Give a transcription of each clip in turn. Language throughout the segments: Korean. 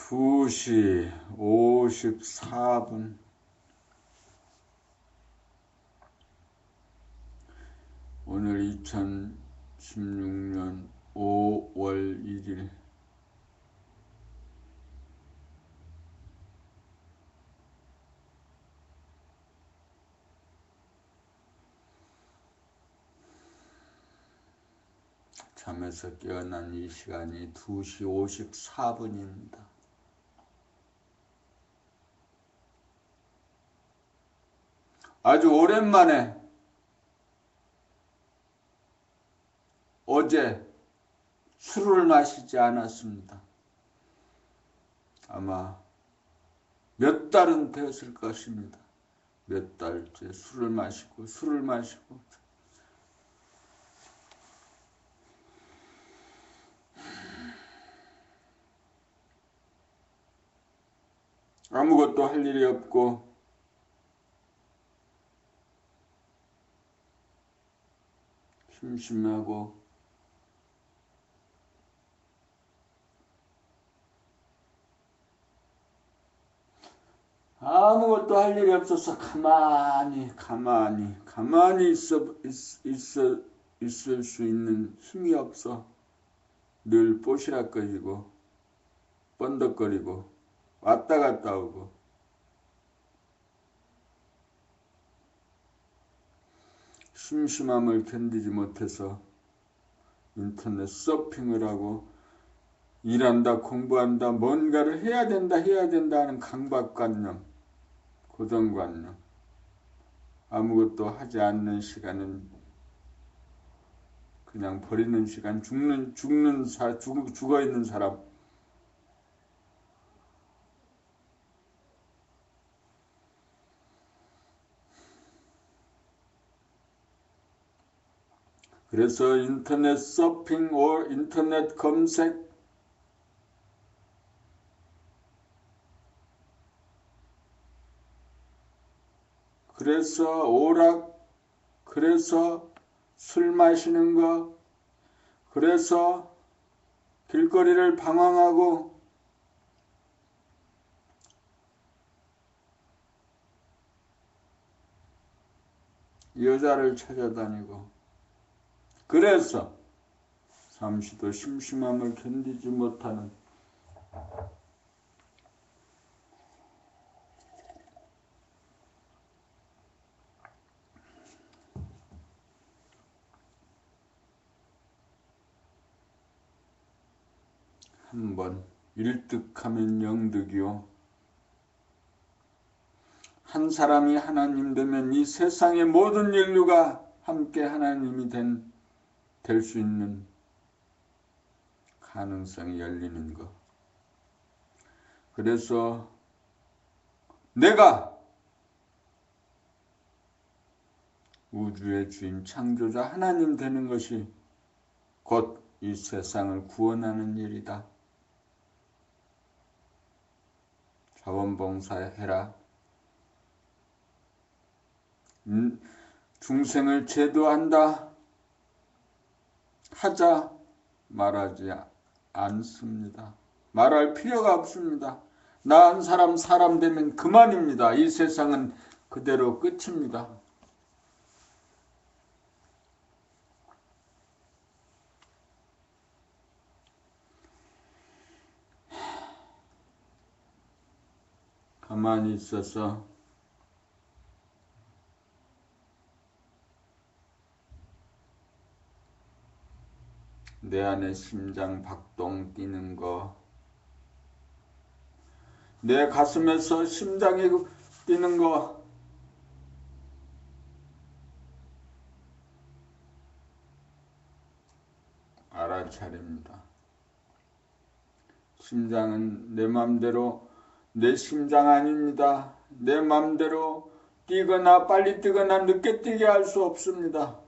2시 54분. 오늘 2016년 5월 1일. 잠에서 깨어난 이 시간이 2시 54분입니다. 아주 오랜만에 어제 술을 마시지 않았습니다. 아마 몇 달은 되었을 것입니다. 몇 달째 술을 마시고 아무것도 할 일이 없고 심심하고 아무것도 할 일이 없어서 가만히 있을 수 있는 힘이 없어. 늘 뽀시락거리고 번덕거리고 왔다 갔다 오고 심심함을 견디지 못해서 인터넷 서핑을 하고 일한다, 공부한다, 뭔가를 해야 된다 하는 강박관념, 고정관념, 아무것도 하지 않는 시간은 그냥 버리는 시간, 죽어 있는 사람. 그래서 인터넷 서핑, 인터넷 검색, 그래서 오락, 그래서 술 마시는 거, 그래서 길거리를 방황하고 여자를 찾아다니고, 그래서 잠시도 심심함을 견디지 못하는 한번 일득하면 영득이요. 한 사람이 하나님 되면 이 세상의 모든 인류가 함께 하나님이 될 수 있는 가능성이 열리는 것. 그래서 내가 우주의 주인 창조자 하나님 되는 것이 곧 이 세상을 구원하는 일이다. 자원봉사해라. 중생을 제도한다. 하자 말하지 않습니다. 말할 필요가 없습니다. 나 한 사람 되면 그만입니다. 이 세상은 그대로 끝입니다. 가만히 있어서 내 안에 심장 박동 뛰는 거, 내 가슴에서 심장이 뛰는 거, 알아차립니다. 심장은 내 맘대로 내 심장 아닙니다. 내 맘대로 뛰거나 빨리 뛰거나 늦게 뛰게 할 수 없습니다.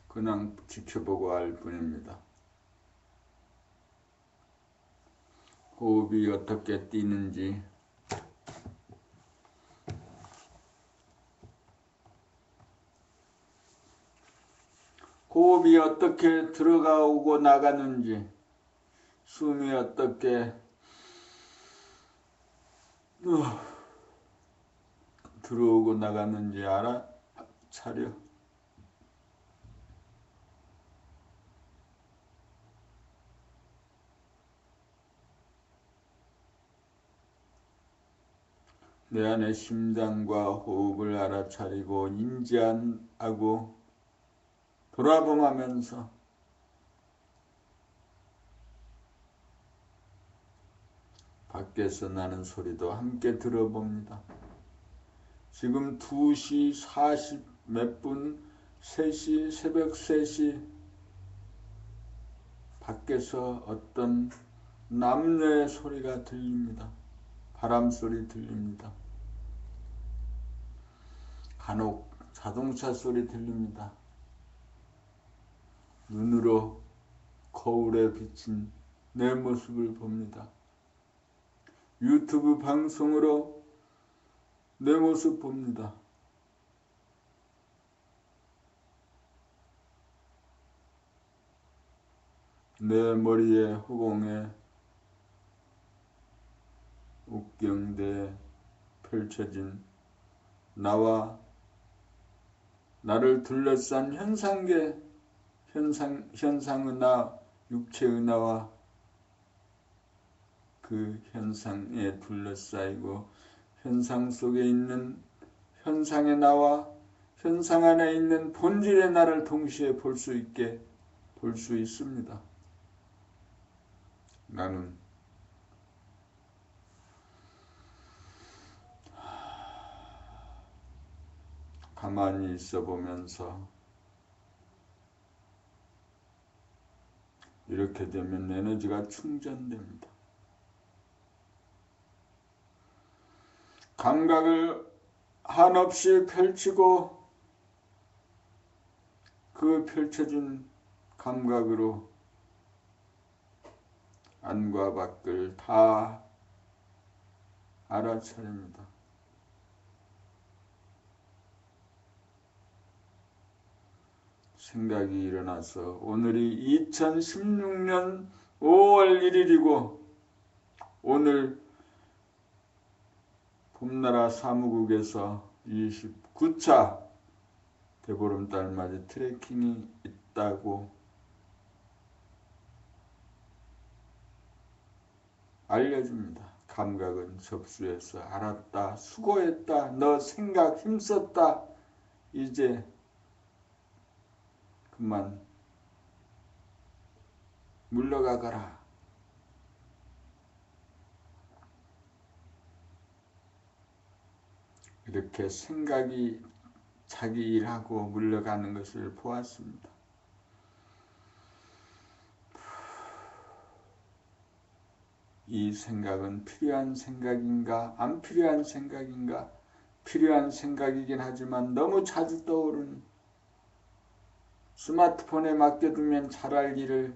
그냥 지켜보고 할 뿐입니다. 호흡이 어떻게 뛰는지, 호흡이 어떻게 들어가고 나가는지, 숨이 어떻게 들어오고 나가는지 알아차려. 내 안의 심장과 호흡을 알아차리고 인지하고 돌아봄하면서 밖에서 나는 소리도 함께 들어봅니다. 지금 2시 40 몇 분, 3시, 새벽 3시 밖에서 어떤 남녀의 소리가 들립니다. 바람 소리 들립니다. 간혹 자동차 소리 들립니다. 눈으로 거울에 비친 내 모습을 봅니다. 유튜브 방송으로 내 모습 봅니다. 내 머리에 허공에 웃경대에 펼쳐진 나와 나를 둘러싼 현상의 나, 육체의 나와 그 현상에 둘러싸이고 현상 속에 있는 현상의 나와 현상 안에 있는 본질의 나를 동시에 볼 수 있습니다. 나는 가만히 있어 보면서 이렇게 되면 에너지가 충전됩니다. 감각을 한없이 펼치고 그 펼쳐진 감각으로 안과 밖을 다 알아차립니다. 생각이 일어나서 오늘이 2016년 5월 1일이고 오늘 봄나라 사무국에서 29차 대보름달맞이 트레킹이 있다고 알려줍니다. 감각은 접수해서 알았다, 수고했다, 너 생각 힘썼다, 이제 그만 물러가거라. 이렇게 생각이 자기 일하고 물러가는 것을 보았습니다. 이 생각은 필요한 생각인가 안 필요한 생각인가? 필요한 생각이긴 하지만 너무 자주 떠오르는 스마트폰에 맡겨두면 잘할 일을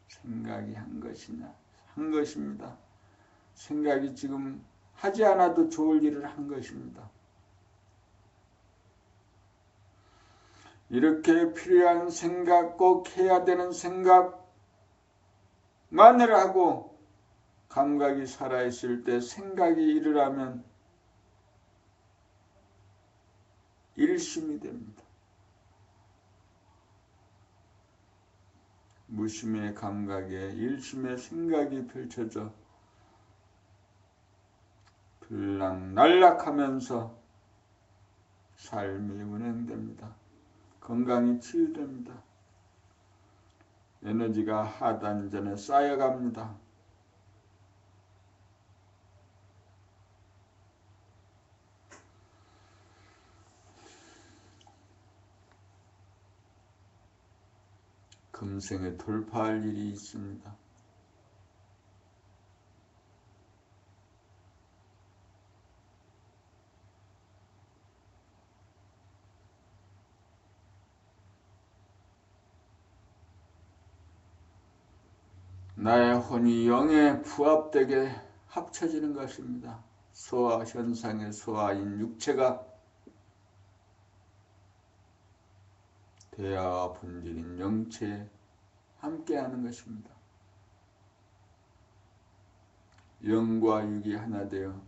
생각이 한 것입니다. 생각이 지금 하지 않아도 좋을 일을 한 것입니다. 이렇게 필요한 생각, 꼭 해야 되는 생각만을 하고 감각이 살아있을 때 생각이 일어나면 일심이 됩니다. 무심의 감각에 일심의 생각이 펼쳐져 들락날락하면서 삶이 운행됩니다. 건강이 치유됩니다. 에너지가 하단전에 쌓여갑니다. 금생에 돌파할 일이 있습니다. 나의 혼이 영에 부합되게 합쳐지는 것입니다. 소화 현상의 소화인 육체가 대하 본질인 영체에 함께하는 것입니다. 영과 육이 하나 되어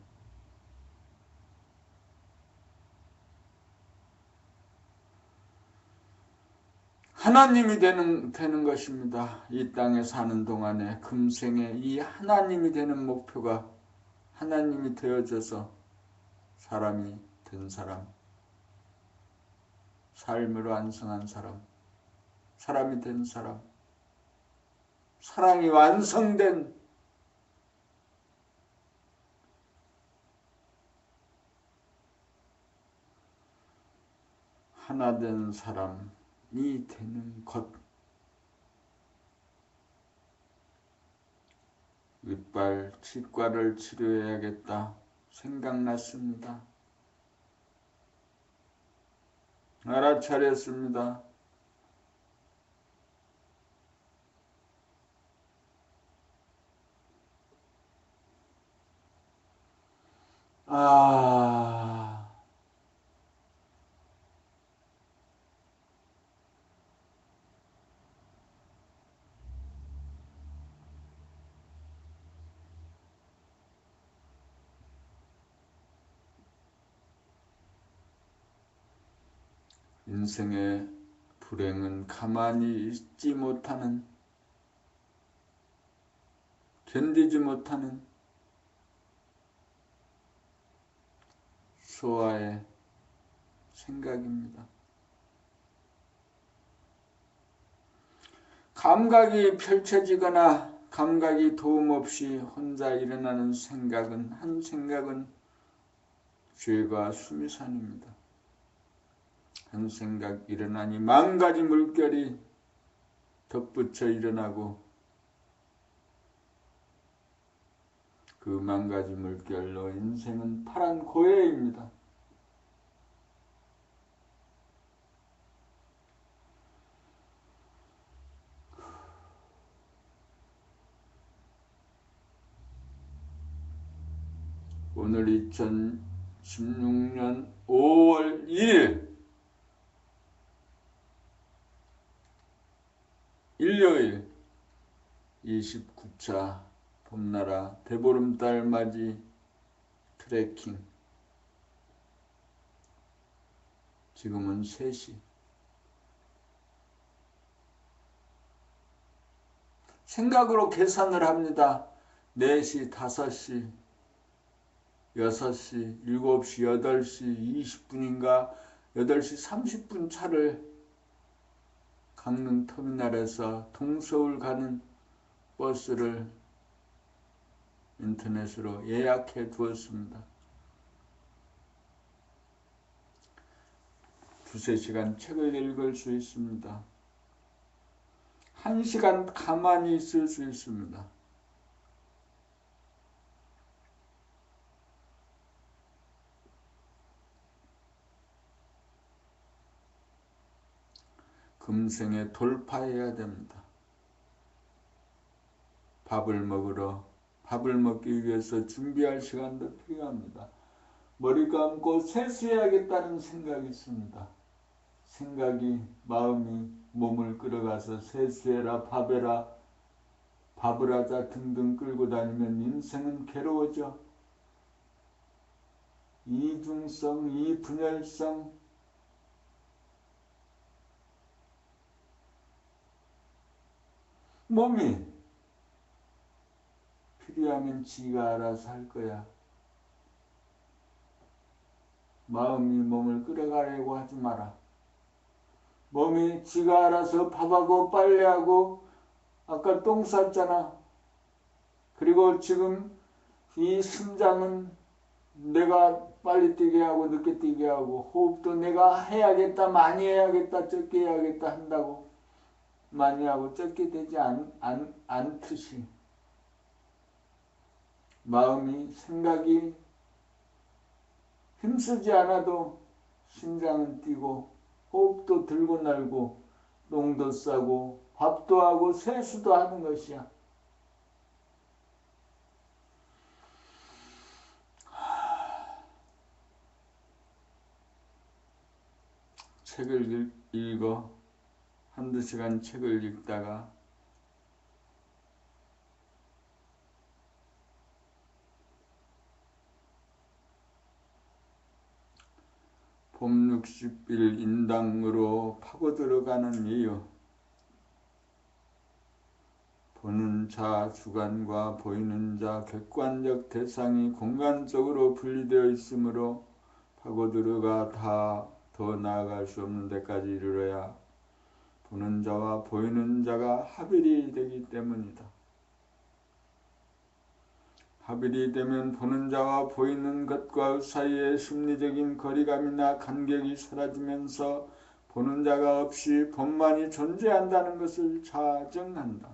하나님이 되는 것입니다. 이 땅에 사는 동안에 금생에 이 하나님이 되는 목표가 하나님이 되어져서 사람이 된 사람, 삶을 완성한 사람, 사람이 된 사람, 사랑이 완성된 하나 된 사람이 되는 것. 이빨 치과를 치료해야겠다 생각났습니다. 알아차렸습니다. 인생의 불행은 가만히 있지 못하는, 견디지 못하는 소아의 생각입니다. 감각이 펼쳐지거나 감각이 도움 없이 혼자 일어나는 생각은, 한 생각은 죄가 수미산입니다. 한 생각 일어나니 만 가지 물결이 덧붙여 일어나고 그 만 가지 물결로 인생은 파란 고해입니다. 오늘 2016년 5월 1일 일요일 29차 봄나라 대보름달 맞이 트레킹. 지금은 3시. 생각으로 계산을 합니다. 4시, 5시, 6시, 7시, 8시 20분인가 8시 30분 차를 강릉터미널에서 동서울 가는 버스를 인터넷으로 예약해 두었습니다. 2~3시간 책을 읽을 수 있습니다. 1시간 가만히 있을 수 있습니다. 금생에 돌파해야 됩니다. 밥을 먹기 위해서 준비할 시간도 필요합니다. 머리 감고 세수해야겠다는 생각이 있습니다. 생각이 마음이 몸을 끌어가서 세수해라, 밥해라, 밥을 하자 등등 끌고 다니면 인생은 괴로워져. 이중성, 이분열성, 몸이 필요하면 지가 알아서 할 거야. 마음이 몸을 끌어가려고 하지 마라. 몸이 지가 알아서 밥하고 빨래하고 아까 똥 쌌잖아. 그리고 지금 이 심장은 내가 빨리 뛰게 하고 늦게 뛰게 하고 호흡도 내가 해야겠다, 많이 해야겠다, 적게 해야겠다 한다고 많이 하고 적게 되지 않듯이 마음이 생각이 힘쓰지 않아도 심장은 뛰고 호흡도 들고 날고 똥도 싸고 밥도 하고 세수도 하는 것이야. 책을 읽어 한두 시간 책을 읽다가 봄 60일 인당으로 파고 들어가는 이유. 보는 자 주관과 보이는 자 객관적 대상이 공간적으로 분리되어 있으므로 파고 들어가 더 나아갈 수 없는 데까지 이르러야 보는 자와 보이는 자가 합일이 되기 때문이다. 합일이 되면 보는 자와 보이는 것과 사이의 심리적인 거리감이나 간격이 사라지면서 보는 자가 없이 본만이 존재한다는 것을 자정한다.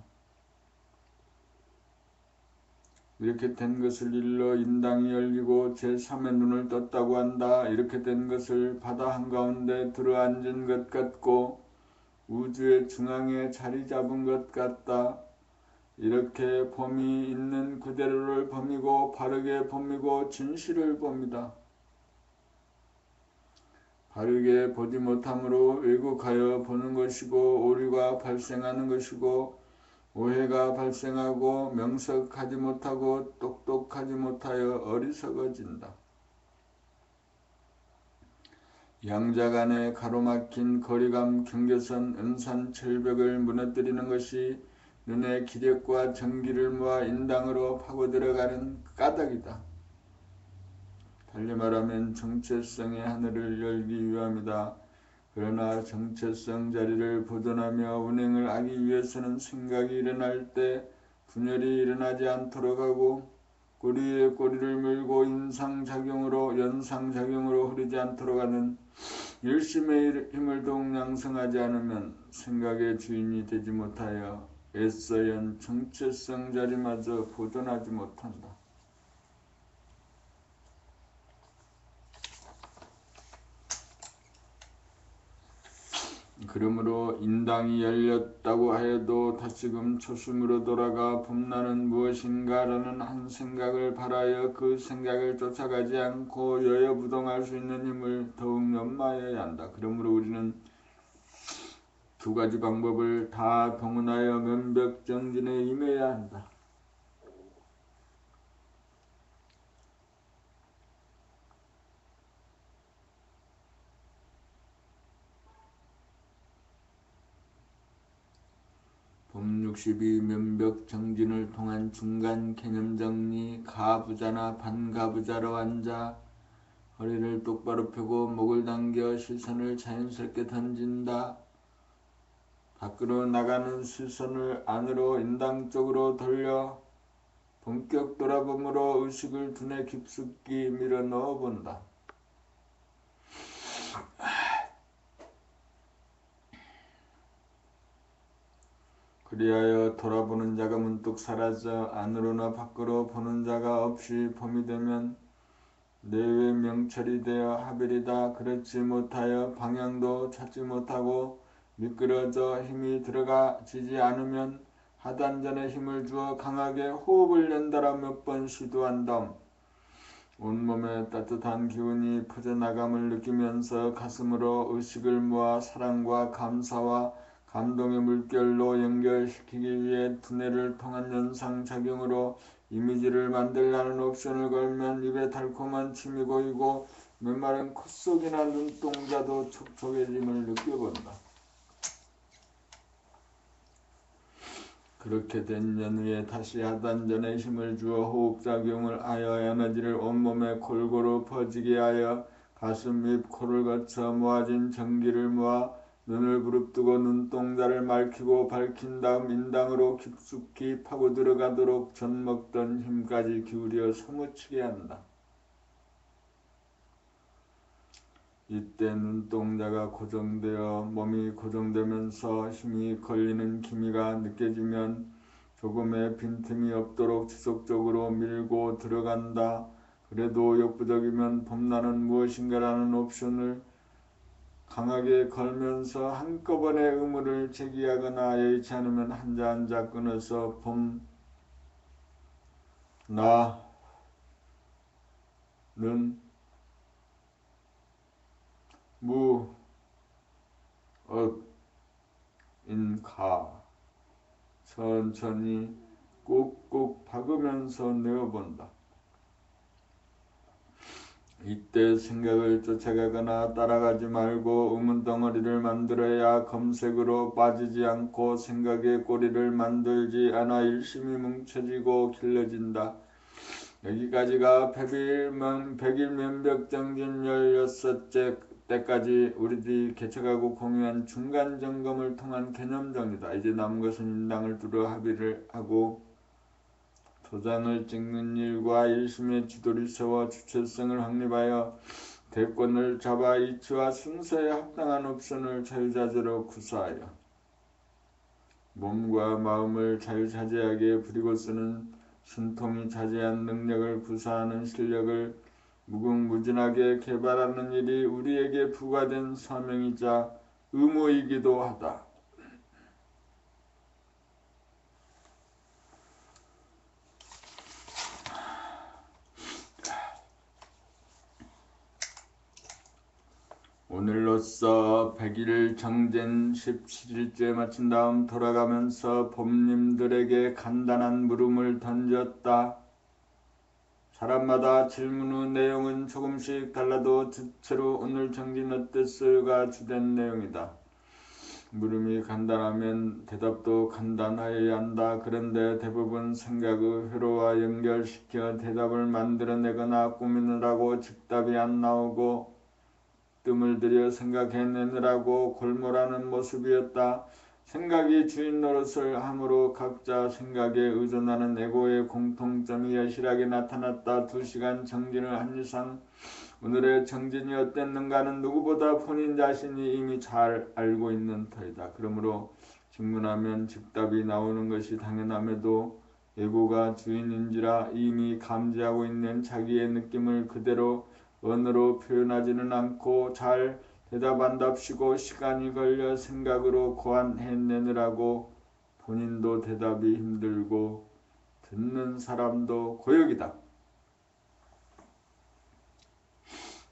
이렇게 된 것을 일러 인당이 열리고 제3의 눈을 떴다고 한다. 이렇게 된 것을 바다 한가운데 들어앉은 것 같고 우주의 중앙에 자리 잡은 것 같다. 이렇게 범이 있는 그대로를 범이고 바르게 범이고 진실을 봅니다. 바르게 보지 못함으로 왜곡하여 보는 것이고 오류가 발생하는 것이고 오해가 발생하고 명석하지 못하고 똑똑하지 못하여 어리석어진다. 양자 간의 가로막힌 거리감 경계선 은산 철벽을 무너뜨리는 것이 눈의 기력과 정기를 모아 인당으로 파고 들어가는 까닭이다. 달리 말하면 정체성의 하늘을 열기 위함이다. 그러나 정체성 자리를 보존하며 운행을 하기 위해서는 생각이 일어날 때 분열이 일어나지 않도록 하고 꼬리에 꼬리를 물고 인상작용으로 연상작용으로 흐르지 않도록 하는 열심의 힘을 더욱 양성하지 않으면 생각의 주인이 되지 못하여 애써연 정체성 자리마저 보존하지 못한다. 그러므로 인당이 열렸다고 하여도 다시금 초심으로 돌아가 봄나는 무엇인가 라는 한 생각을 바라여 그 생각을 쫓아가지 않고 여여부동할 수 있는 힘을 더욱 연마해야 한다. 그러므로 우리는 두 가지 방법을 다 동원하여 면벽정진에 임해야 한다. 봄 62 면벽 정진을 통한 중간 개념 정리. 가부자나 반가부자로 앉아 허리를 똑바로 펴고 목을 당겨 시선을 자연스럽게 던진다. 밖으로 나가는 시선을 안으로 인당 쪽으로 돌려 본격 돌아봄으로 의식을 두뇌 깊숙이 밀어 넣어 본다. 그리하여 돌아보는 자가 문득 사라져 안으로나 밖으로 보는 자가 없이 봄이 되면 내외 명철이 되어 합일이다. 그렇지 못하여 방향도 찾지 못하고 미끄러져 힘이 들어가지지 않으면 하단전에 힘을 주어 강하게 호흡을 연달아 몇 번 시도한 다음 온몸에 따뜻한 기운이 퍼져나감을 느끼면서 가슴으로 의식을 모아 사랑과 감사와 감동의 물결로 연결시키기 위해 두뇌를 통한 연상작용으로 이미지를 만들라는 옵션을 걸면 입에 달콤한 침이 고이고 메마른 콧속이나 눈동자도 촉촉해짐을 느껴본다. 그렇게 된 연후에 다시 하단전에 힘을 주어 호흡작용을 하여 에너지를 온몸에 골고루 퍼지게 하여 가슴, 입, 코를 거쳐 모아진 전기를 모아 눈을 부릅뜨고 눈동자를 맑히고 밝힌 다음 인당으로 깊숙이 파고 들어가도록 전 먹던 힘까지 기울여 사무치게 한다. 이때 눈동자가 고정되어 몸이 고정되면서 힘이 걸리는 기미가 느껴지면 조금의 빈틈이 없도록 지속적으로 밀고 들어간다. 그래도 역부족이면 봄나는 무엇인가라는 옵션을 강하게 걸면서 한꺼번에 의무를 제기하거나 여의치 않으면 한자 끊어서 봄, 나, 는, 무, 엇, 가. 천천히 꾹꾹 박으면서 내어본다. 이때 생각을 쫓아가거나 따라가지 말고 의문덩어리를 만들어야 검색으로 빠지지 않고 생각의 꼬리를 만들지 않아 일심이 뭉쳐지고 길러진다. 여기까지가 백일면벽정진 16째 때까지 우리들이 개척하고 공유한 중간점검을 통한 개념정리다. 이제 남은 것은 인당을 두루 합의를 하고 도장을 찍는 일과 일심의 지도를 세워 주체성을 확립하여 대권을 잡아 이치와 순서에 합당한 옵션을 자유자재로 구사하여 몸과 마음을 자유자재하게 부리고 쓰는 신통이 자제한 능력을 구사하는 실력을 무궁무진하게 개발하는 일이 우리에게 부과된 사명이자 의무이기도 하다. 오늘로써 100일 정전 17일째 마친 다음 돌아가면서 법님들에게 간단한 물음을 던졌다. 사람마다 질문 후 내용은 조금씩 달라도 대체로 오늘 정진 어땠어요가 주된 내용이다. 물음이 간단하면 대답도 간단하여야 한다. 그런데 대부분 생각의 회로와 연결시켜 대답을 만들어내거나 꾸미느라고 즉답이 안 나오고 뜸을 들여 생각해내느라고 골몰하는 모습이었다. 생각이 주인 노릇을 하므로 각자 생각에 의존하는 에고의 공통점이 여실하게 나타났다. 2시간 정진을 한 이상 오늘의 정진이 어땠는가는 누구보다 본인 자신이 이미 잘 알고 있는 터이다. 그러므로 질문하면 즉답이 나오는 것이 당연함에도 에고가 주인인지라 이미 감지하고 있는 자기의 느낌을 그대로 언어로 표현하지는 않고 잘 대답한답시고 시간이 걸려 생각으로 고안해내느라고 본인도 대답이 힘들고 듣는 사람도 고역이다.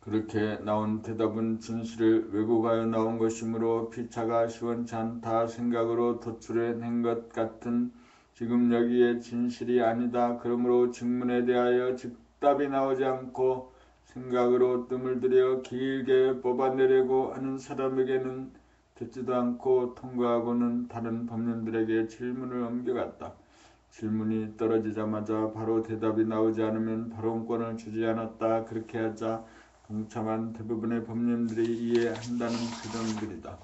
그렇게 나온 대답은 진실을 왜곡하여 나온 것이므로 피차가 시원치 않다. 생각으로 도출해낸 것 같은 지금 여기에 진실이 아니다. 그러므로 질문에 대하여 즉답이 나오지 않고 생각으로 뜸을 들여 길게 뽑아내려고 하는 사람에게는 듣지도 않고 통과하고는 다른 법령들에게 질문을 옮겨갔다. 질문이 떨어지자마자 바로 대답이 나오지 않으면 발언권을 주지 않았다. 그렇게 하자 동참한 대부분의 법령들이 이해한다는 규정들이다.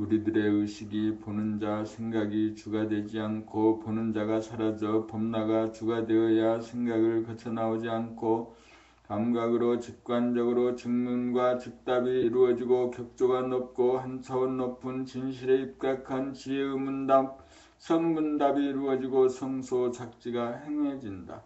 우리들의 의식이 보는 자 생각이 주가 되지 않고 보는 자가 사라져 법나가 주가 되어야 생각을 거쳐 나오지 않고 감각으로 직관적으로 증문과 즉답이 이루어지고 격조가 높고 한 차원 높은 진실에 입각한 지혜의 문답, 선문답이 이루어지고 성소 작지가 행해진다.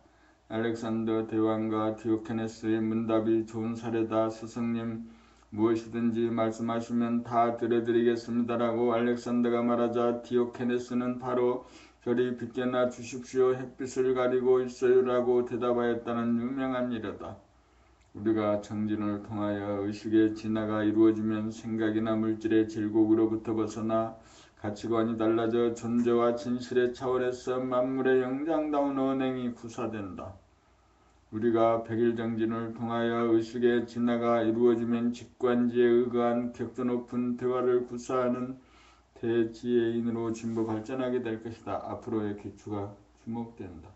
알렉산더 대왕과 디오케네스의 문답이 좋은 사례다. 스승님 무엇이든지 말씀하시면 다 들어드리겠습니다라고 알렉산더가 말하자 디오케네스는 바로 저리 비켜나 주십시오. 햇빛을 가리고 있어요라고 대답하였다는 유명한 일이다. 우리가 정진을 통하여 의식의 진화가 이루어지면 생각이나 물질의 질곡으로부터 벗어나 가치관이 달라져 존재와 진실의 차원에서 만물의 영장다운 언행이 구사된다. 우리가 100일 정진을 통하여 의식의 진화가 이루어지면 직관지에 의거한 격도 높은 대화를 구사하는 대지혜인으로 진보 발전하게 될 것이다. 앞으로의 기초가 주목된다.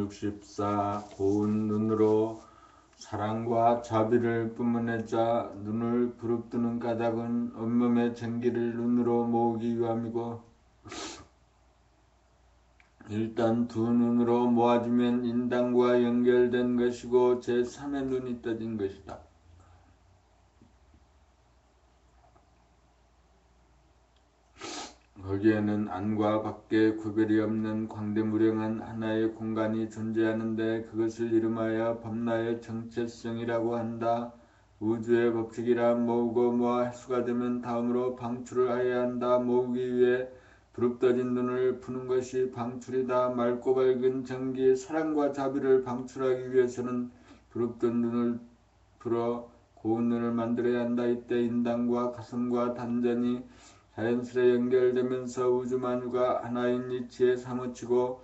64. 고운 눈으로 사랑과 자비를 뿜어내자 눈을 부릅뜨는 까닭은 온몸의 정기를 눈으로 모으기 위함이고, 일단 두 눈으로 모아지면 인당과 연결된 것이고 제3의 눈이 떠진 것이다. 거기에는 안과 밖에 구별이 없는 광대무량한 하나의 공간이 존재하는데 그것을 이름하여 밤낮의 정체성이라고 한다. 우주의 법칙이라 모으고 모아 해수가 되면 다음으로 방출을 하여야 한다. 모으기 위해 부릅떠진 눈을 푸는 것이 방출이다. 맑고 밝은 전기의 사랑과 자비를 방출하기 위해서는 부릅뜬 눈을 풀어 고운 눈을 만들어야 한다. 이때 인당과 가슴과 단전이 자연스레 연결되면서 우주만유가 하나인 이치에 사무치고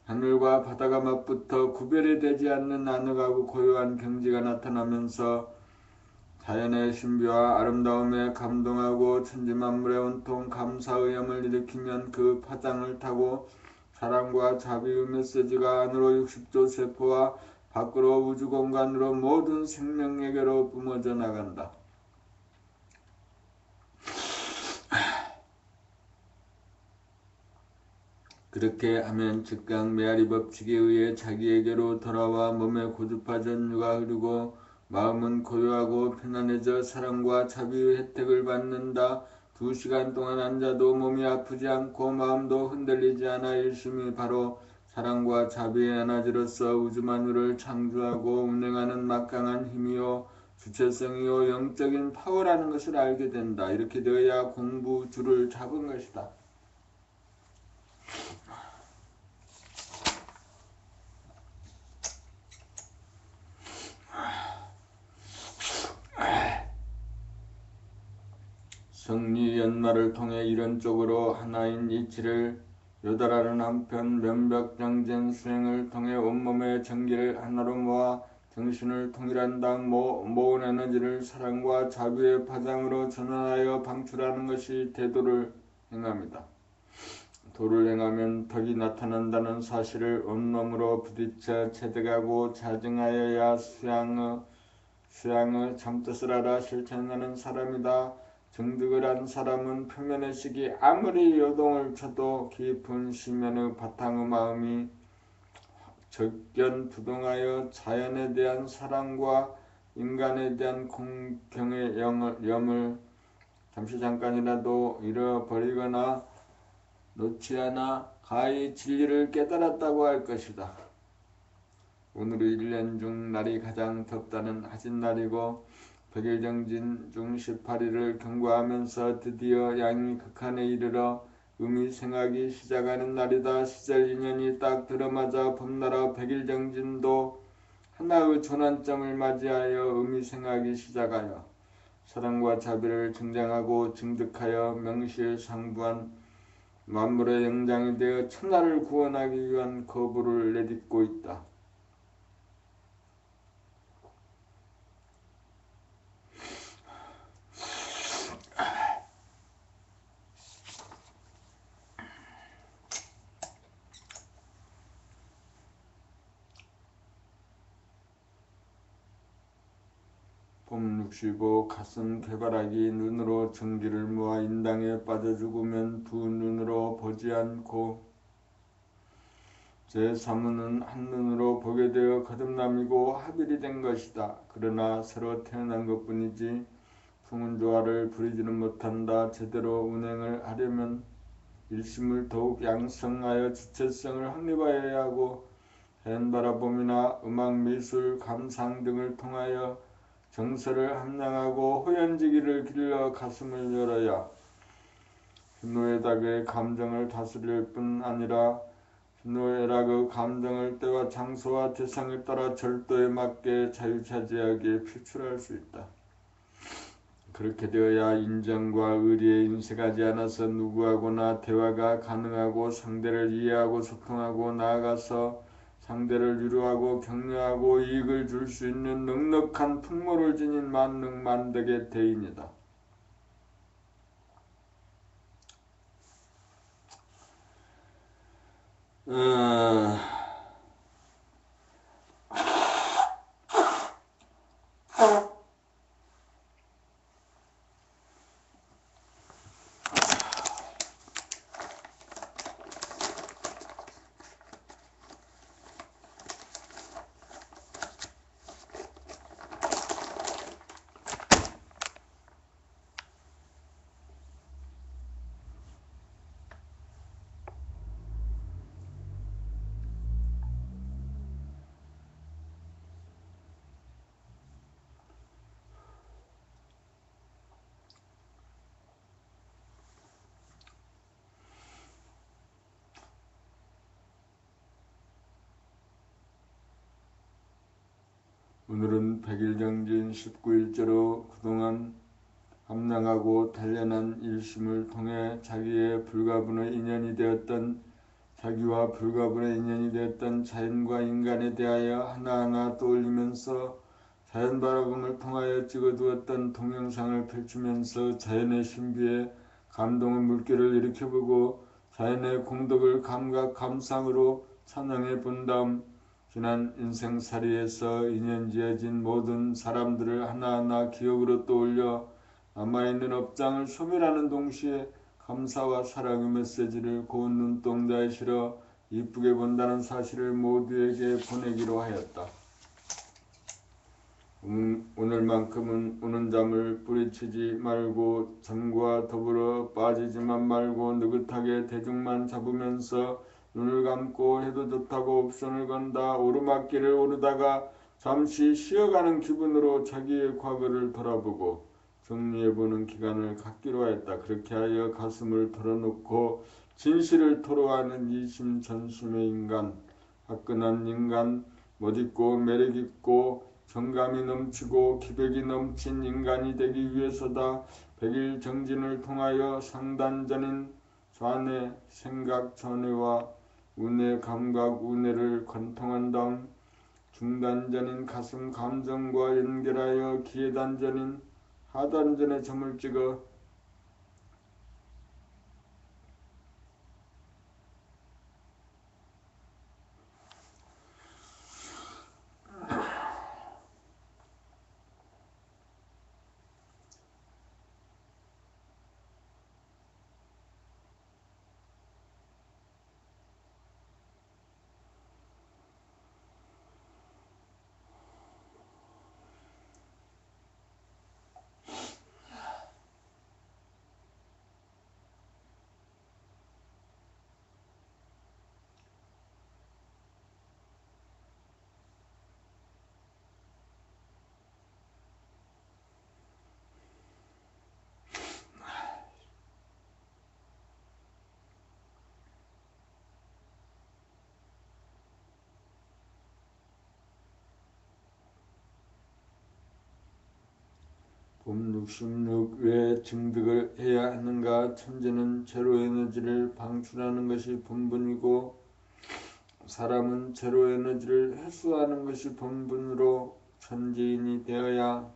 하늘과 바다가 맞붙어 구별이 되지 않는 아늑하고 고요한 경지가 나타나면서 자연의 신비와 아름다움에 감동하고 천지만물의 온통 감사의염을 일으키면 그 파장을 타고 사랑과 자비의 메시지가 안으로 60조 세포와 밖으로 우주공간으로 모든 생명에게로 뿜어져 나간다. 그렇게 하면 즉각 메아리 법칙에 의해 자기에게로 돌아와 몸에 고주파 전류가 흐르고 마음은 고요하고 편안해져 사랑과 자비의 혜택을 받는다. 2시간 동안 앉아도 몸이 아프지 않고 마음도 흔들리지 않아 일심이 바로 사랑과 자비의 에너지로서 우주만유를 창조하고 운행하는 막강한 힘이요 주체성이요 영적인 파워라는 것을 알게 된다. 이렇게 되어야 공부 줄을 잡은 것이다. 성리 연말을 통해 이런 쪽으로 하나인 이치를 요달하는 한편 면벽정전 수행을 통해 온몸의 정기를 하나로 모아 정신을 통일한다. 모은 에너지를 사랑과 자비의 파장으로 전환하여 방출하는 것이 대도를 행합니다. 도를 행하면 덕이 나타난다는 사실을 온몸으로 부딪혀 체득하고 자증하여야 수양의 참뜻을 알아 실천하는 사람이다. 정득을 한 사람은 표면의 식이 아무리 요동을 쳐도 깊은 심연의 바탕의 마음이 적견부동하여 자연에 대한 사랑과 인간에 대한 공경의 염을 잠깐이라도 잃어버리거나 놓지 않아 가히 진리를 깨달았다고 할 것이다. 오늘의 1년 중 날이 가장 덥다는 하진날이고 백일정진 중 18일을 경과하면서 드디어 양이 극한에 이르러 음이생하기 시작하는 날이다. 시절 인연이 딱 들어맞아 봄나라 백일정진도 하나의 전환점을 맞이하여 음이생하기 시작하여 사랑과 자비를 증장하고 증득하여 명실상부한 만물의 영장이 되어 천하를 구원하기 위한 거부를 내딛고 있다. 봄 65. 가슴 괴발하기 눈으로 정기를 모아 인당에 빠져 죽으면 두 눈으로 보지 않고 제3은은 한눈으로 보게 되어 거듭남이고 합일이 된 것이다. 그러나 새로 태어난 것뿐이지 풍운조화를 부리지는 못한다. 제대로 운행을 하려면 일심을 더욱 양성하여 주체성을 확립하여야 하고 자연바라봄이나 음악, 미술, 감상 등을 통하여 정서를 함량하고 호연지기를 길러 가슴을 열어야 희노애락의 감정을 다스릴 뿐 아니라 희노애락의 감정을 때와 장소와 대상에 따라 절도에 맞게 자유자재하게 표출할 수 있다. 그렇게 되어야 인정과 의리에 인색하지 않아서 누구하고나 대화가 가능하고 상대를 이해하고 소통하고 나아가서 상대를 위로하고 격려하고 이익을 줄 수 있는 넉넉한 풍모를 지닌 만능만덕의 대인이다. 오늘은 백일정진 19일째로 그동안 함량하고 단련한 일심을 통해 자기와 불가분의 인연이 되었던 자연과 인간에 대하여 하나하나 떠올리면서 자연 바라봄을 통하여 찍어두었던 동영상을 펼치면서 자연의 신비에 감동의 물결을 일으켜보고 자연의 공덕을 감각 감상으로 찬양해 본 다음 지난 인생살이에서 인연지어진 모든 사람들을 하나하나 기억으로 떠올려 남아있는 업장을 소멸하는 동시에 감사와 사랑의 메시지를 고운 눈동자에 실어 이쁘게 본다는 사실을 모두에게 보내기로 하였다. 오늘만큼은 오는 잠을 뿌리치지 말고 잠과 더불어 빠지지만 말고 느긋하게 대중만 잡으면서 눈을 감고 해도 좋다고 옵션을 건다. 오르막길을 오르다가 잠시 쉬어가는 기분으로 자기의 과거를 돌아보고 정리해보는 기간을 갖기로 하였다. 그렇게 하여 가슴을 털어놓고 진실을 토로하는 이심전심의 인간, 화끈한 인간, 멋있고 매력있고 정감이 넘치고 기백이 넘친 인간이 되기 위해서다. 백일 정진을 통하여 상단전인 좌뇌, 생각 전회와 우뇌, 감각 우뇌를 관통한 다음 중단전인 가슴 감정과 연결하여 기회단전인 하단전에 점을 찍어 봄 66 왜 증득을 해야 하는가? 천지는 제로에너지를 방출하는 것이 본분이고 사람은 제로에너지를 회수하는 것이 본분으로 천지인이 되어야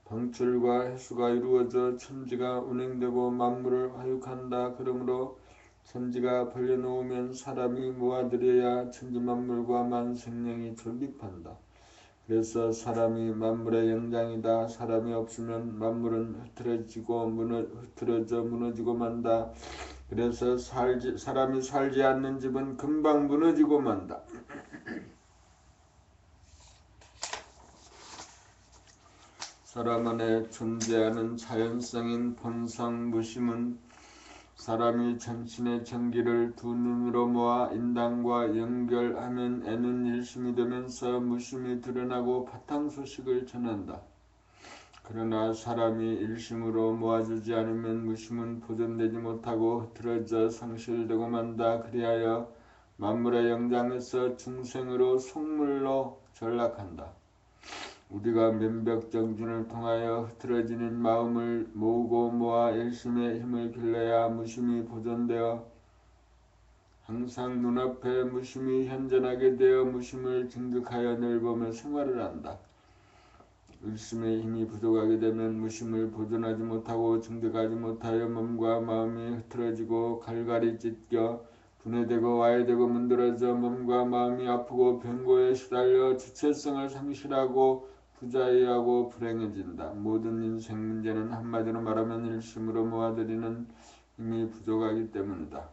방출과 회수가 이루어져 천지가 운행되고 만물을 화육한다. 그러므로 천지가 벌려놓으면 사람이 모아들여야 천지만물과 만생령이 존립한다. 그래서 사람이 만물의 영장이다. 사람이 없으면 만물은 흐트러져 무너지고 만다. 그래서 사람이 살지 않는 집은 금방 무너지고 만다. 사람 안에 존재하는 자연성인 본성 무심은 사람이 전신의 전기를 두 눈으로 모아 인당과 연결하면 애는 일심이 되면서 무심이 드러나고 바탕 소식을 전한다. 그러나 사람이 일심으로 모아주지 않으면 무심은 보존되지 못하고 흐트러져 상실되고 만다. 그리하여 만물의 영장에서 중생으로 속물로 전락한다. 우리가 면벽정진을 통하여 흐트러지는 마음을 모으고 모아 일심의 힘을 길러야 무심이 보존되어 항상 눈앞에 무심이 현존하게 되어 무심을 증득하여 넓으며 생활을 한다. 일심의 힘이 부족하게 되면 무심을 보존하지 못하고 증득하지 못하여 몸과 마음이 흐트러지고 갈갈이 찢겨 분해되고 와해되고 문드러져 몸과 마음이 아프고 병고에 시달려 주체성을 상실하고 부자유하고 불행해진다. 모든 인생 문제는 한마디로 말하면 일심으로 모아들이는 힘이 부족하기 때문이다.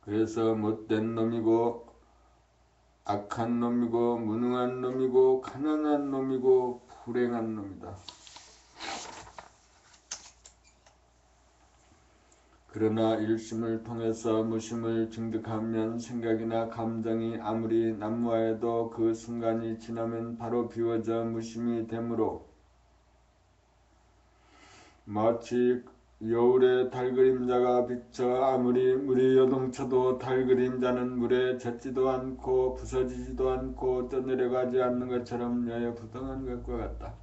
그래서 못된 놈이고 악한 놈이고 무능한 놈이고 가난한 놈이고 불행한 놈이다. 그러나 일심을 통해서 무심을 증득하면 생각이나 감정이 아무리 난무하여도 그 순간이 지나면 바로 비워져 무심이 되므로 마치 여울에 달그림자가 비쳐 아무리 물이 요동쳐도 달그림자는 물에 젖지도 않고 부서지지도 않고 떠내려가지 않는 것처럼 여여부동한 것과 같다.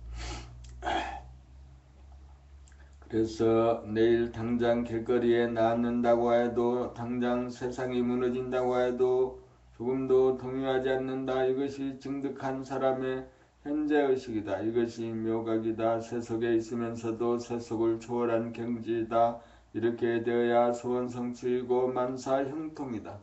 그래서 내일 당장 길거리에 나앉는다고 해도 당장 세상이 무너진다고 해도 조금도 동요하지 않는다. 이것이 증득한 사람의 현재의식이다. 이것이 묘각이다. 세속에 있으면서도 세속을 초월한 경지이다. 이렇게 되어야 소원성취이고 만사 형통이다.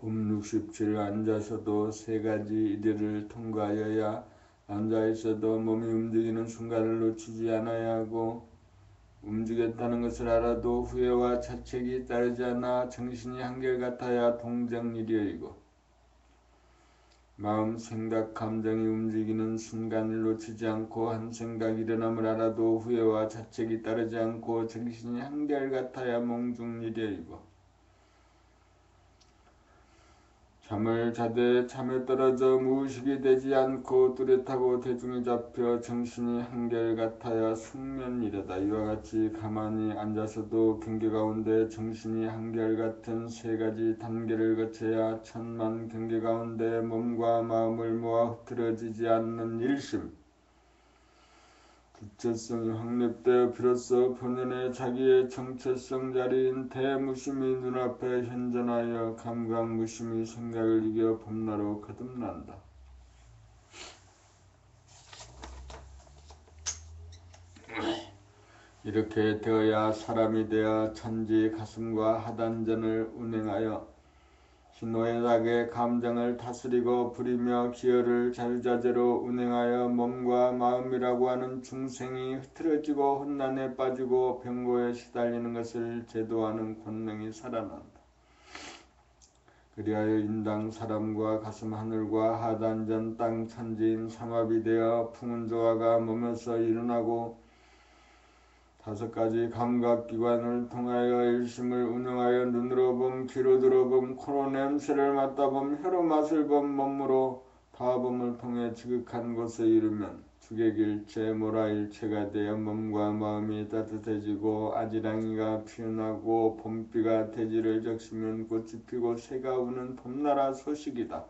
봄 67 앉아서도 세 가지 일을 통과하여야 앉아있어도 몸이 움직이는 순간을 놓치지 않아야 하고 움직였다는 것을 알아도 후회와 자책이 따르지 않아 정신이 한결같아야 동정일이여이고 마음, 생각, 감정이 움직이는 순간을 놓치지 않고 한 생각이 일어남을 알아도 후회와 자책이 따르지 않고 정신이 한결같아야 몽중일이여이고 잠을 자되 잠에 떨어져 무의식이 되지 않고 뚜렷하고 대중이 잡혀 정신이 한결같아야 숙면이려다. 이와 같이 가만히 앉아서도 경계 가운데 정신이 한결같은 세 가지 단계를 거쳐야 천만 경계 가운데 몸과 마음을 모아 흐트러지지 않는 일심, 주체성이 확립되어 비로소 본연의 자기의 정체성 자리인 대무심이 눈앞에 현존하여 감각무심이 생각을 이겨 봄나로 거듭난다. 이렇게 되어야 사람이 되어 천지 가슴과 하단전을 운행하여 희노애락의 감정을 다스리고 부리며 기어를 자유자재로 운행하여 몸과 마음이라고 하는 중생이 흐트러지고 혼란에 빠지고 병고에 시달리는 것을 제도하는 권능이 살아난다. 그리하여 인당 사람과 가슴 하늘과 하단전 땅 천지인 삼합이 되어 풍운조화가 몸에서 일어나고 다섯 가지 감각기관을 통하여 일심을 운영하여 눈으로 봄, 귀로 들어봄, 코로 냄새를 맡아봄, 혀로 맛을 봄, 몸으로 다봄을 통해 지극한 곳에 이르면 주객일체, 모라일체가 되어 몸과 마음이 따뜻해지고 아지랑이가 피어나고 봄비가 대지를 적시면 꽃이 피고 새가 우는 봄나라 소식이다.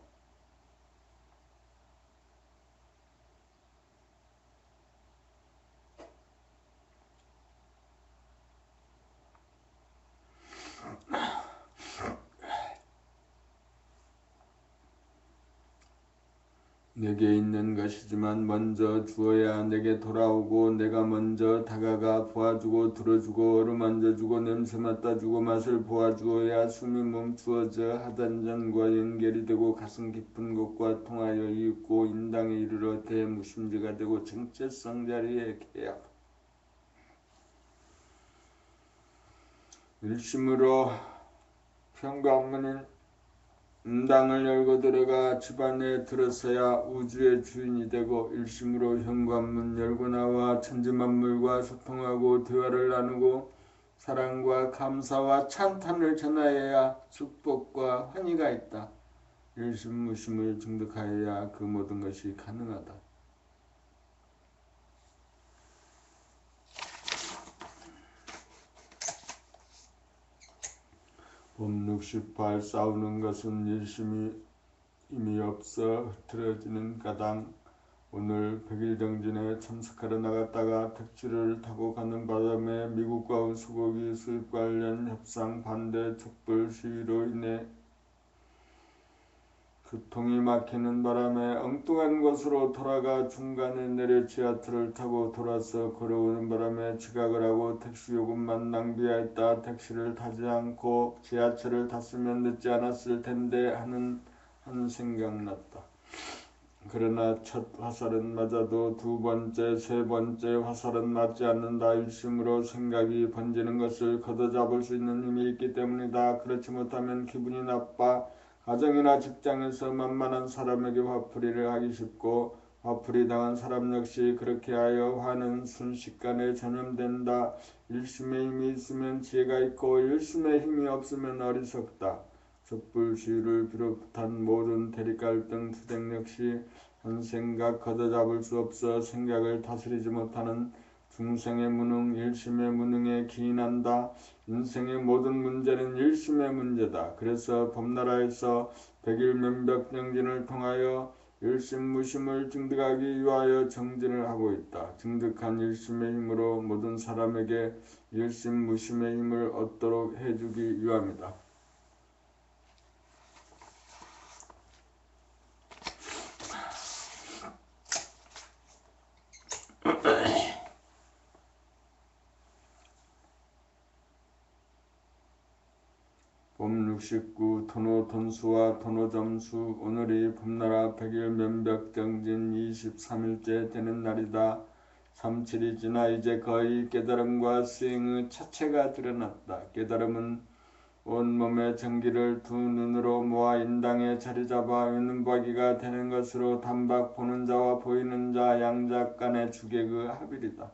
내게 있는 것이지만 먼저 주어야 내게 돌아오고 내가 먼저 다가가 보아주고 들어주고 어루만져주고 냄새 맡아주고 맛을 보아주어야 숨이 멈추어져 하단전과 연결이 되고 가슴 깊은 곳과 통하여 이윽고 인당에 이르러 대무심지가 되고 정체성 자리에 계약 일심으로 평강문인 인당을 열고 들어가 집안에 들어서야 우주의 주인이 되고 일심으로 현관문 열고 나와 천지만물과 소통하고 대화를 나누고 사랑과 감사와 찬탄을 전하여야 축복과 환희가 있다. 일심무심을 증득하여야 그 모든 것이 가능하다. 봄 68 싸우는 것은 일심이 힘이 없어 흐트러지는 까당. 오늘 100일 정진에 참석하러 나갔다가 택시를 타고 가는 바람에 미국과 소고기 수입 관련 협상 반대 촛불 시위로 인해 교통이 막히는 바람에 엉뚱한 곳으로 돌아가 중간에 내려 지하철을 타고 돌아서 걸어오는 바람에 지각을 하고 택시 요금만 낭비하였다. 택시를 타지 않고 지하철을 탔으면 늦지 않았을 텐데 하는 한 생각났다. 그러나 첫 화살은 맞아도 두 번째, 세 번째 화살은 맞지 않는다. 일심으로 생각이 번지는 것을 걷어잡을 수 있는 힘이 있기 때문이다. 그렇지 못하면 기분이 나빠 가정이나 직장에서 만만한 사람에게 화풀이를 하기 쉽고 화풀이 당한 사람 역시 그렇게 하여 화는 순식간에 전염된다. 일심의 힘이 있으면 지혜가 있고 일심의 힘이 없으면 어리석다. 촛불 시위를 비롯한 모든 대립 갈등 투쟁 역시 한 생각 걷어잡을 수 없어 생각을 다스리지 못하는 중생의 무능, 일심의 무능에 기인한다. 인생의 모든 문제는 일심의 문제다. 그래서 범나라에서 100일 면벽정진을 통하여 일심무심을 증득하기 위하여 정진을 하고 있다. 증득한 일심의 힘으로 모든 사람에게 일심무심의 힘을 얻도록 해주기 위함이다. 봄 69 토노 돈수와 토노 점수. 오늘이 봄나라 100일 면벽정진 23일째 되는 날이다. 37이 지나 이제 거의 깨달음과 수행의 차체가 드러났다. 깨달음은 온몸의 정기를 두 눈으로 모아 인당에 자리잡아 윤박이가 되는 것으로 단박 보는 자와 보이는 자 양자 간의 주객의 합일이다.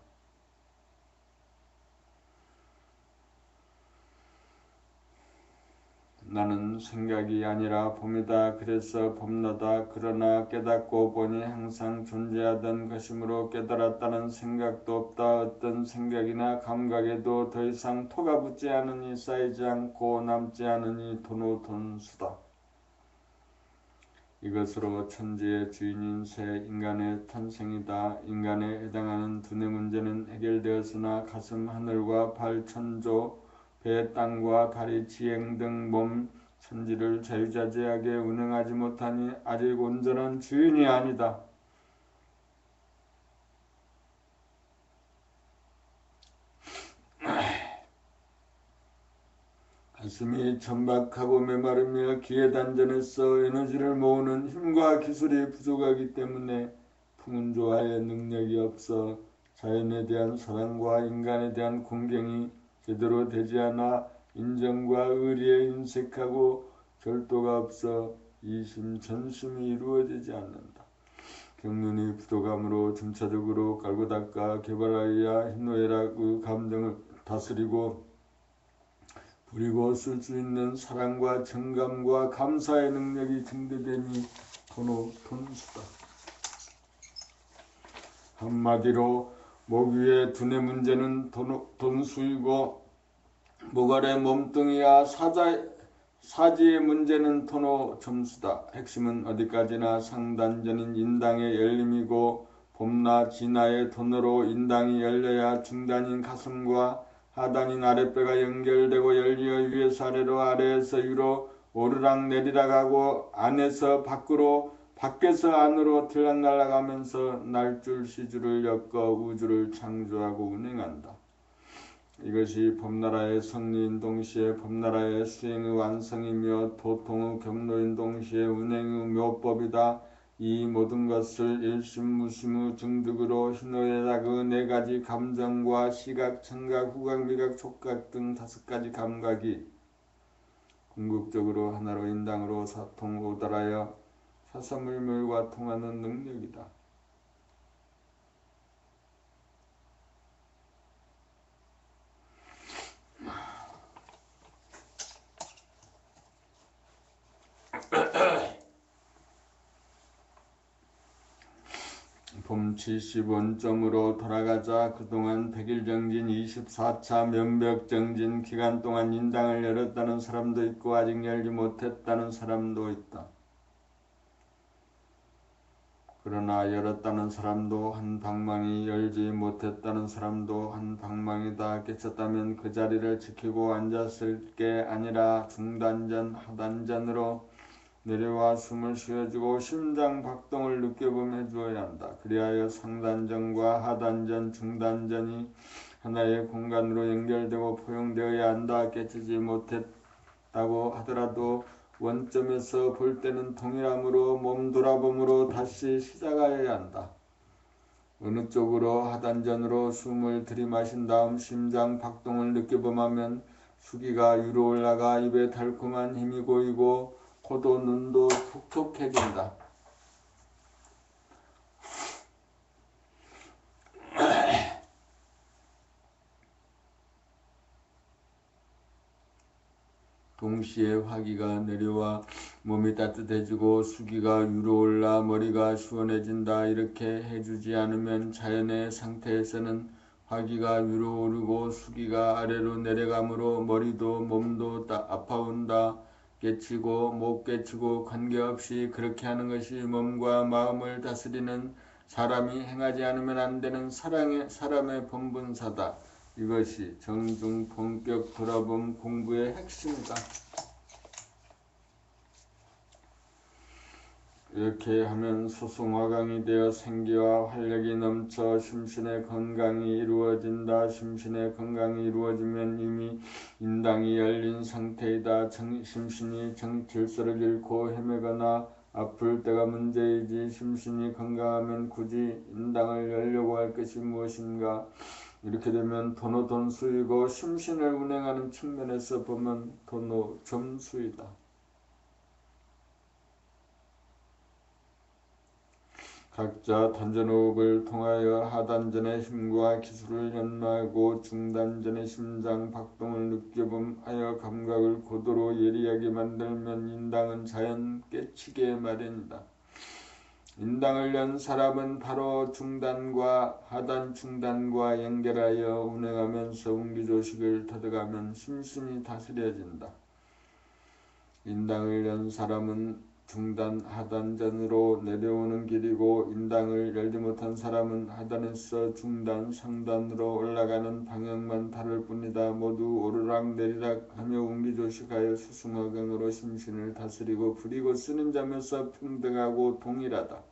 나는 생각이 아니라 봄이다. 그래서 봄나다. 그러나 깨닫고 보니 항상 존재하던 것이므로 깨달았다는 생각도 없다. 어떤 생각이나 감각에도 더 이상 토가 붙지 않으니 쌓이지 않고 남지 않으니 돈수다. 이것으로 천지의 주인인 새 인간의 탄생이다. 인간에 해당하는 두뇌 문제는 해결되었으나 가슴, 하늘과 발, 천조, 배, 땅과 다리, 지행 등 몸, 천지를 자유자재하게 운행하지 못하니 아직 온전한 주인이 아니다. 가슴이 천박하고 메마르며 기에 단전해서 에너지를 모으는 힘과 기술이 부족하기 때문에 풍운조화의 능력이 없어 자연에 대한 사랑과 인간에 대한 공경이 제대로 되지 않아 인정과 의리에 인색하고 절도가 없어 이심 전심이 이루어지지 않는다. 경륜이 부족함으로 점차적으로 깔고 닦아 개발하여야 희노애락의 감정을 다스리고 부리고 쓸 수 있는 사랑과 정감과 감사의 능력이 증대되니 돈수다. 한마디로 목 위의 두뇌 문제는 돈수이고 목 아래 몸뚱이와 사지의 문제는 점수다. 핵심은 어디까지나 상단전인 인당의 열림이고 봄나 진화의 돈으로 인당이 열려야 중단인 가슴과 하단인 아랫배가 연결되고 열려 위에서 아래로 아래에서 위로 오르락 내리락 하고 안에서 밖으로 밖에서 안으로 들락날락하면서 날줄 시주를 엮어 우주를 창조하고 운행한다. 이것이 봄나라의 성리인 동시에 봄나라의 수행의 완성이며 도통의 경로인 동시에 운행의 묘법이다. 이 모든 것을 일심무심의 증득으로 희노애락의 4가지 감정과 시각, 청각, 후각, 미각, 촉각 등 5가지 감각이 궁극적으로 하나로 인당으로 사통오달하여 사사물물과 통하는 능력이다. 봄 70원점으로 돌아가자. 그동안 100일정진 24차 면벽정진 기간 동안 인당을 열었다는 사람도 있고 아직 열지 못했다는 사람도 있다. 그러나 열었다는 사람도 한 방망이, 열지 못했다는 사람도 한 방망이다. 깨쳤다면 그 자리를 지키고 앉았을 게 아니라 중단전, 하단전으로 내려와 숨을 쉬어주고 심장 박동을 느껴보며 해주어야 한다. 그리하여 상단전과 하단전, 중단전이 하나의 공간으로 연결되고 포용되어야 한다. 깨치지 못했다고 하더라도 원점에서 볼 때는 동일함으로 몸 돌아봄으로 다시 시작하여야 한다. 어느 쪽으로 하단전으로 숨을 들이마신 다음 심장 박동을 느껴보면 수기가 위로 올라가 입에 달콤한 힘이 고이고 코도 눈도 촉촉해진다. 동시에 화기가 내려와 몸이 따뜻해지고 수기가 위로 올라 머리가 시원해진다. 이렇게 해주지 않으면 자연의 상태에서는 화기가 위로 오르고 수기가 아래로 내려가므로 머리도 몸도 아파온다. 깨치고 못 깨치고 관계없이 그렇게 하는 것이 몸과 마음을 다스리는 사람이 행하지 않으면 안 되는 사람의 본분사다. 이것이 정중 본격 돌아봄 공부의 핵심이다. 이렇게 하면 소승화강이 되어 생기와 활력이 넘쳐 심신의 건강이 이루어진다. 심신의 건강이 이루어지면 이미 인당이 열린 상태이다. 심신이 질서를 잃고 헤매거나 아플 때가 문제이지 심신이 건강하면 굳이 인당을 열려고 할 것이 무엇인가. 이렇게 되면 도노 돈수이고 심신을 운행하는 측면에서 보면 도노 점수이다. 각자 단전호흡을 통하여 하단전의 힘과 기술을 연마하고 중단전의 심장 박동을 느껴봄하여 감각을 고도로 예리하게 만들면 인당은 자연 깨치게 마련이다. 인당을 연 사람은 바로 중단과 하단 중단과 연결하여 운행하면서 운기조식을 터득하면 심신이 다스려진다. 인당을 연 사람은 중단 하단전으로 내려오는 길이고 인당을 열지 못한 사람은 하단에서 중단 상단으로 올라가는 방향만 다를 뿐이다. 모두 오르락 내리락 하며 운기조식하여 수승화강으로 심신을 다스리고 부리고 쓰는 점에서 평등하고 동일하다.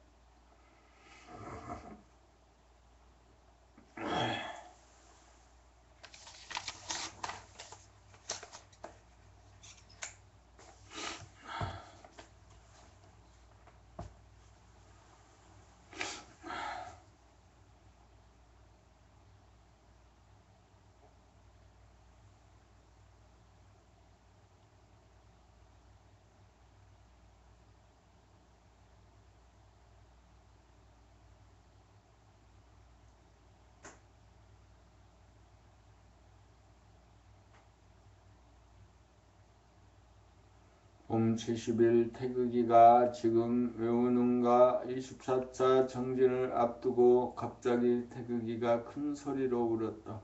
봄 70일 태극기가 지금 외우는가 24차 정진을 앞두고 갑자기 태극기가 큰 소리로 울었다.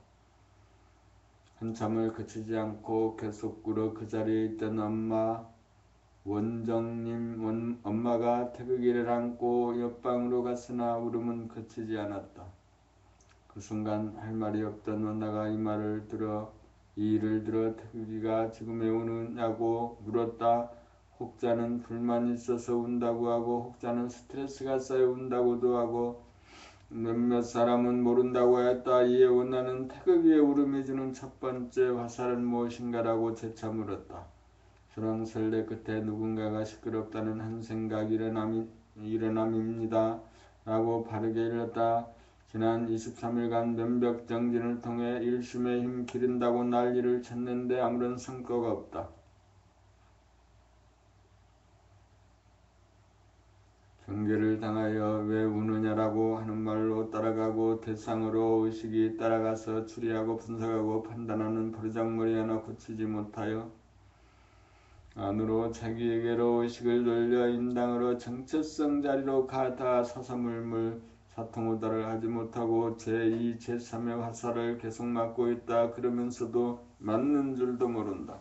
한참을 그치지 않고 계속 울어 그 자리에 있던 엄마 원정님 엄마가 태극기를 안고 옆방으로 갔으나 울음은 그치지 않았다. 그 순간 할 말이 없던 원나가 이 일을 들어 태극기가 지금 왜 우느냐고 물었다. 혹자는 불만이 있어서 운다고 하고 혹자는 스트레스가 쌓여 운다고도 하고 몇몇 사람은 모른다고 했다. 이에 원나는 태극기의 울음이 주는 첫 번째 화살은 무엇인가라고 재차 물었다. 설왕설래 끝에 누군가가 시끄럽다는 한 생각 일어남입니다. 라고 바르게 일렀다. 지난 23일간 면벽정진을 통해 일심의 힘 기른다고 난리를 쳤는데 아무런 성과가 없다. 경계를 당하여 왜 우느냐라고 하는 말로 따라가고 대상으로 의식이 따라가서 추리하고 분석하고 판단하는 버르장머리 하나 고치지 못하여 안으로 자기에게로 의식을 돌려 인당으로 정체성 자리로 가다 사사물물 사통오다를 하지 못하고 제2, 제3의 화살을 계속 맞고 있다. 그러면서도 맞는 줄도 모른다.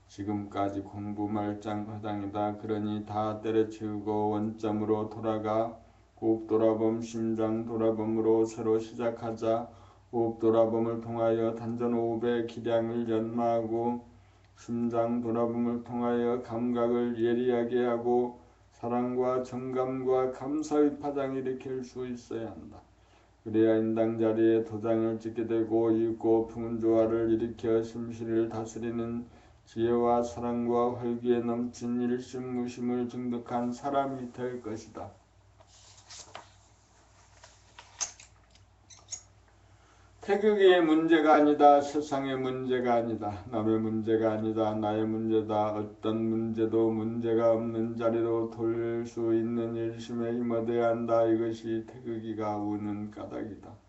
지금까지 공부 말짱화장이다. 그러니 다 때려치우고 원점으로 돌아가 호흡 돌아봄, 심장 돌아봄으로 새로 시작하자. 호흡 돌아봄을 통하여 단전호흡의 기량을 연마하고 심장 돌아봄을 통하여 감각을 예리하게 하고 사랑과 정감과 감사의 파장을 일으킬 수 있어야 한다. 그래야 인당 자리에 도장을 찍게 되고 윳고 풍은 조화를 일으켜 심시를 다스리는 지혜와 사랑과 활기에 넘친 일심무심을 증득한 사람이 될 것이다. 태극이의 문제가 아니다. 세상의 문제가 아니다. 남의 문제가 아니다. 나의 문제다. 어떤 문제도 문제가 없는 자리로 돌릴 수 있는 일심에 힘어야 한다. 이것이 태극이가 우는 까닭이다.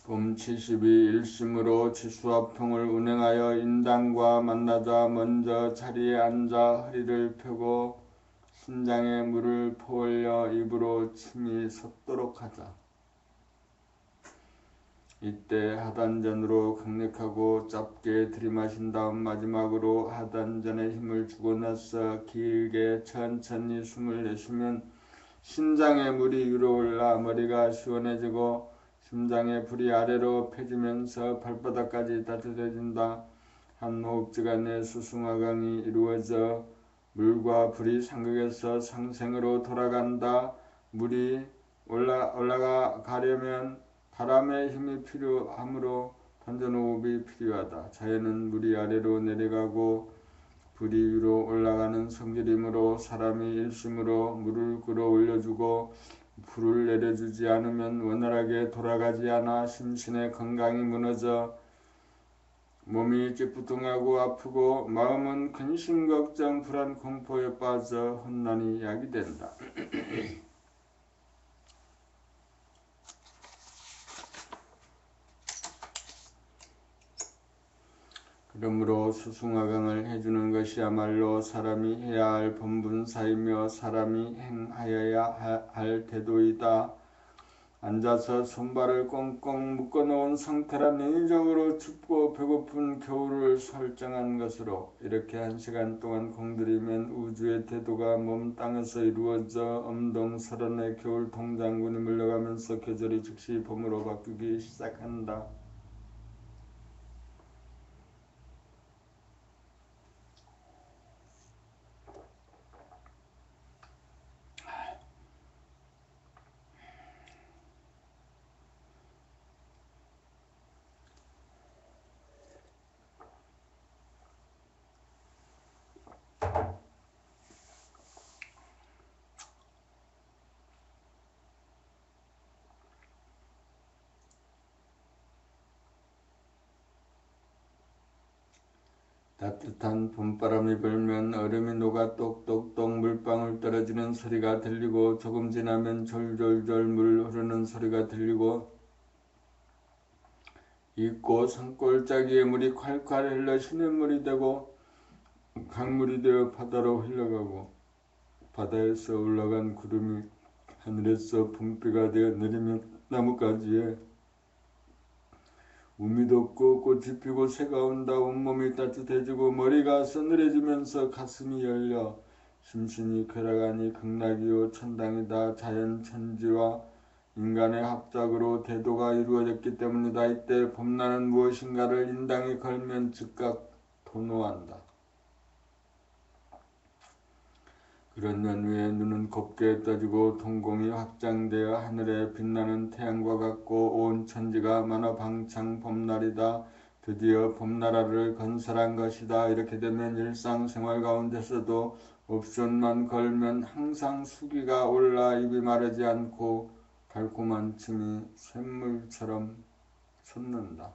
봄 72 일심으로 지수합통을 운행하여 인당과 만나자 먼저 자리에 앉아 허리를 펴고 신장에 물을 퍼올려 입으로 침이 솟도록 하자. 이때 하단전으로 강력하고 짧게 들이마신 다음 마지막으로 하단전에 힘을 주고 나서 길게 천천히 숨을 내쉬면 신장의 물이 위로 올라 머리가 시원해지고 심장의 불이 아래로 펴지면서 발바닥까지 따뜻해진다. 한 호흡지간 내 수승화강이 이루어져 물과 불이 상극에서 상생으로 돌아간다. 물이 올라가려면 바람의 힘이 필요하므로 단전호흡이 필요하다. 자연은 물이 아래로 내려가고 불이 위로 올라가는 성질이므로 사람이 일심으로 물을 끌어올려주고 불을 내려주지 않으면 원활하게 돌아가지 않아 심신의 건강이 무너져 몸이 찌뿌둥하고 아프고 마음은 근심 걱정 불안 공포에 빠져 혼란이 야기된다. 그러므로 수승화강을 해주는 것이야말로 사람이 해야 할 본분사이며 사람이 행하여야 할 태도이다. 앉아서 손발을 꽁꽁 묶어놓은 상태라 인위적으로 춥고 배고픈 겨울을 설정한 것으로 이렇게 1시간 동안 공들이면 우주의 태도가 몸 땅에서 이루어져 엄동설원의 겨울 동장군이 물러가면서 계절이 즉시 봄으로 바뀌기 시작한다. 따뜻한 봄바람이 불면 얼음이 녹아 똑똑똑 물방울 떨어지는 소리가 들리고 조금 지나면 졸졸졸 물 흐르는 소리가 들리고 있고 산골짜기에 물이 콸콸 흘러 시냇물이 되고 강물이 되어 바다로 흘러가고 바다에서 올라간 구름이 하늘에서 봄비가 되어 내리면 나뭇가지에 우미 돋고 꽃이 피고 새가 온다. 온몸이 따뜻해지고 머리가 서늘해지면서 가슴이 열려 심신이 쾌락하니 극락이요 천당이다. 자연 천지와 인간의 합작으로 태도가 이루어졌기 때문이다. 이때 범나는 무엇인가를 인당에 걸면 즉각 도노한다. 그런 연후에 눈은 곱게 떠지고 동공이 확장되어 하늘에 빛나는 태양과 같고 온 천지가 만화방창 봄날이다. 드디어 봄나라를 건설한 것이다. 이렇게 되면 일상생활 가운데서도 옵션만 걸면 항상 수기가 올라 입이 마르지 않고 달콤한 침이 샘물처럼 솟는다.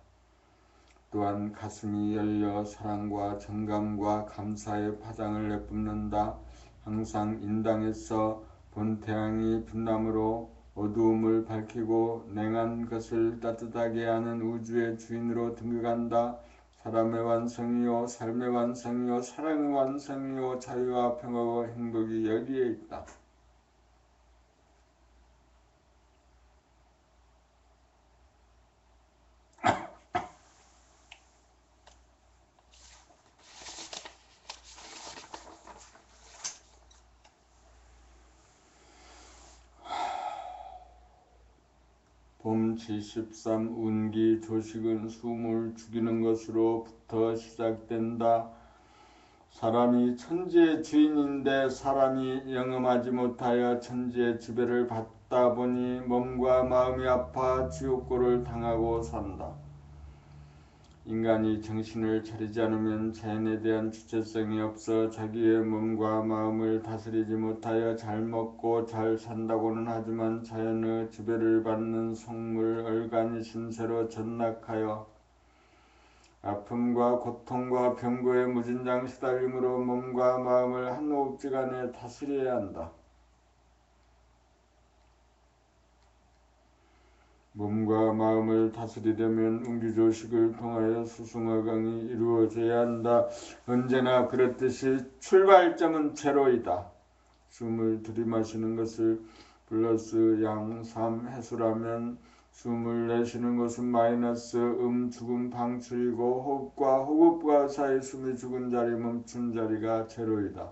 또한 가슴이 열려 사랑과 정감과 감사의 파장을 내뿜는다. 항상 인당에서 본태양이 빛남으로 어두움을 밝히고 냉한 것을 따뜻하게 하는 우주의 주인으로 등극한다. 사람의 완성이요 삶의 완성이요 사랑의 완성이요 자유와 평화와 행복이 여기에 있다. 봄 지13 운기 조식은 숨을 죽이는 것으로부터 시작된다. 사람이 천지의 주인인데 사람이 영험하지 못하여 천지의 지배를 받다 보니 몸과 마음이 아파 지옥고를 당하고 산다. 인간이 정신을 차리지 않으면 자연에 대한 주체성이 없어 자기의 몸과 마음을 다스리지 못하여 잘 먹고 잘 산다고는 하지만 자연의 지배를 받는 속물 얼간이 신세로 전락하여 아픔과 고통과 병고에 무진장 시달림으로 몸과 마음을 한 호흡지간에 다스려야 한다. 몸과 마음을 다스리려면 운기조식을 통하여 수승화강이 이루어져야 한다. 언제나 그렇듯이 출발점은 제로이다. 숨을 들이마시는 것을 플러스 양 3 해수라면 숨을 내쉬는 것은 마이너스 죽음 방출이고 호흡과 호흡과 사이 숨이 죽은 자리 멈춘 자리가 제로이다.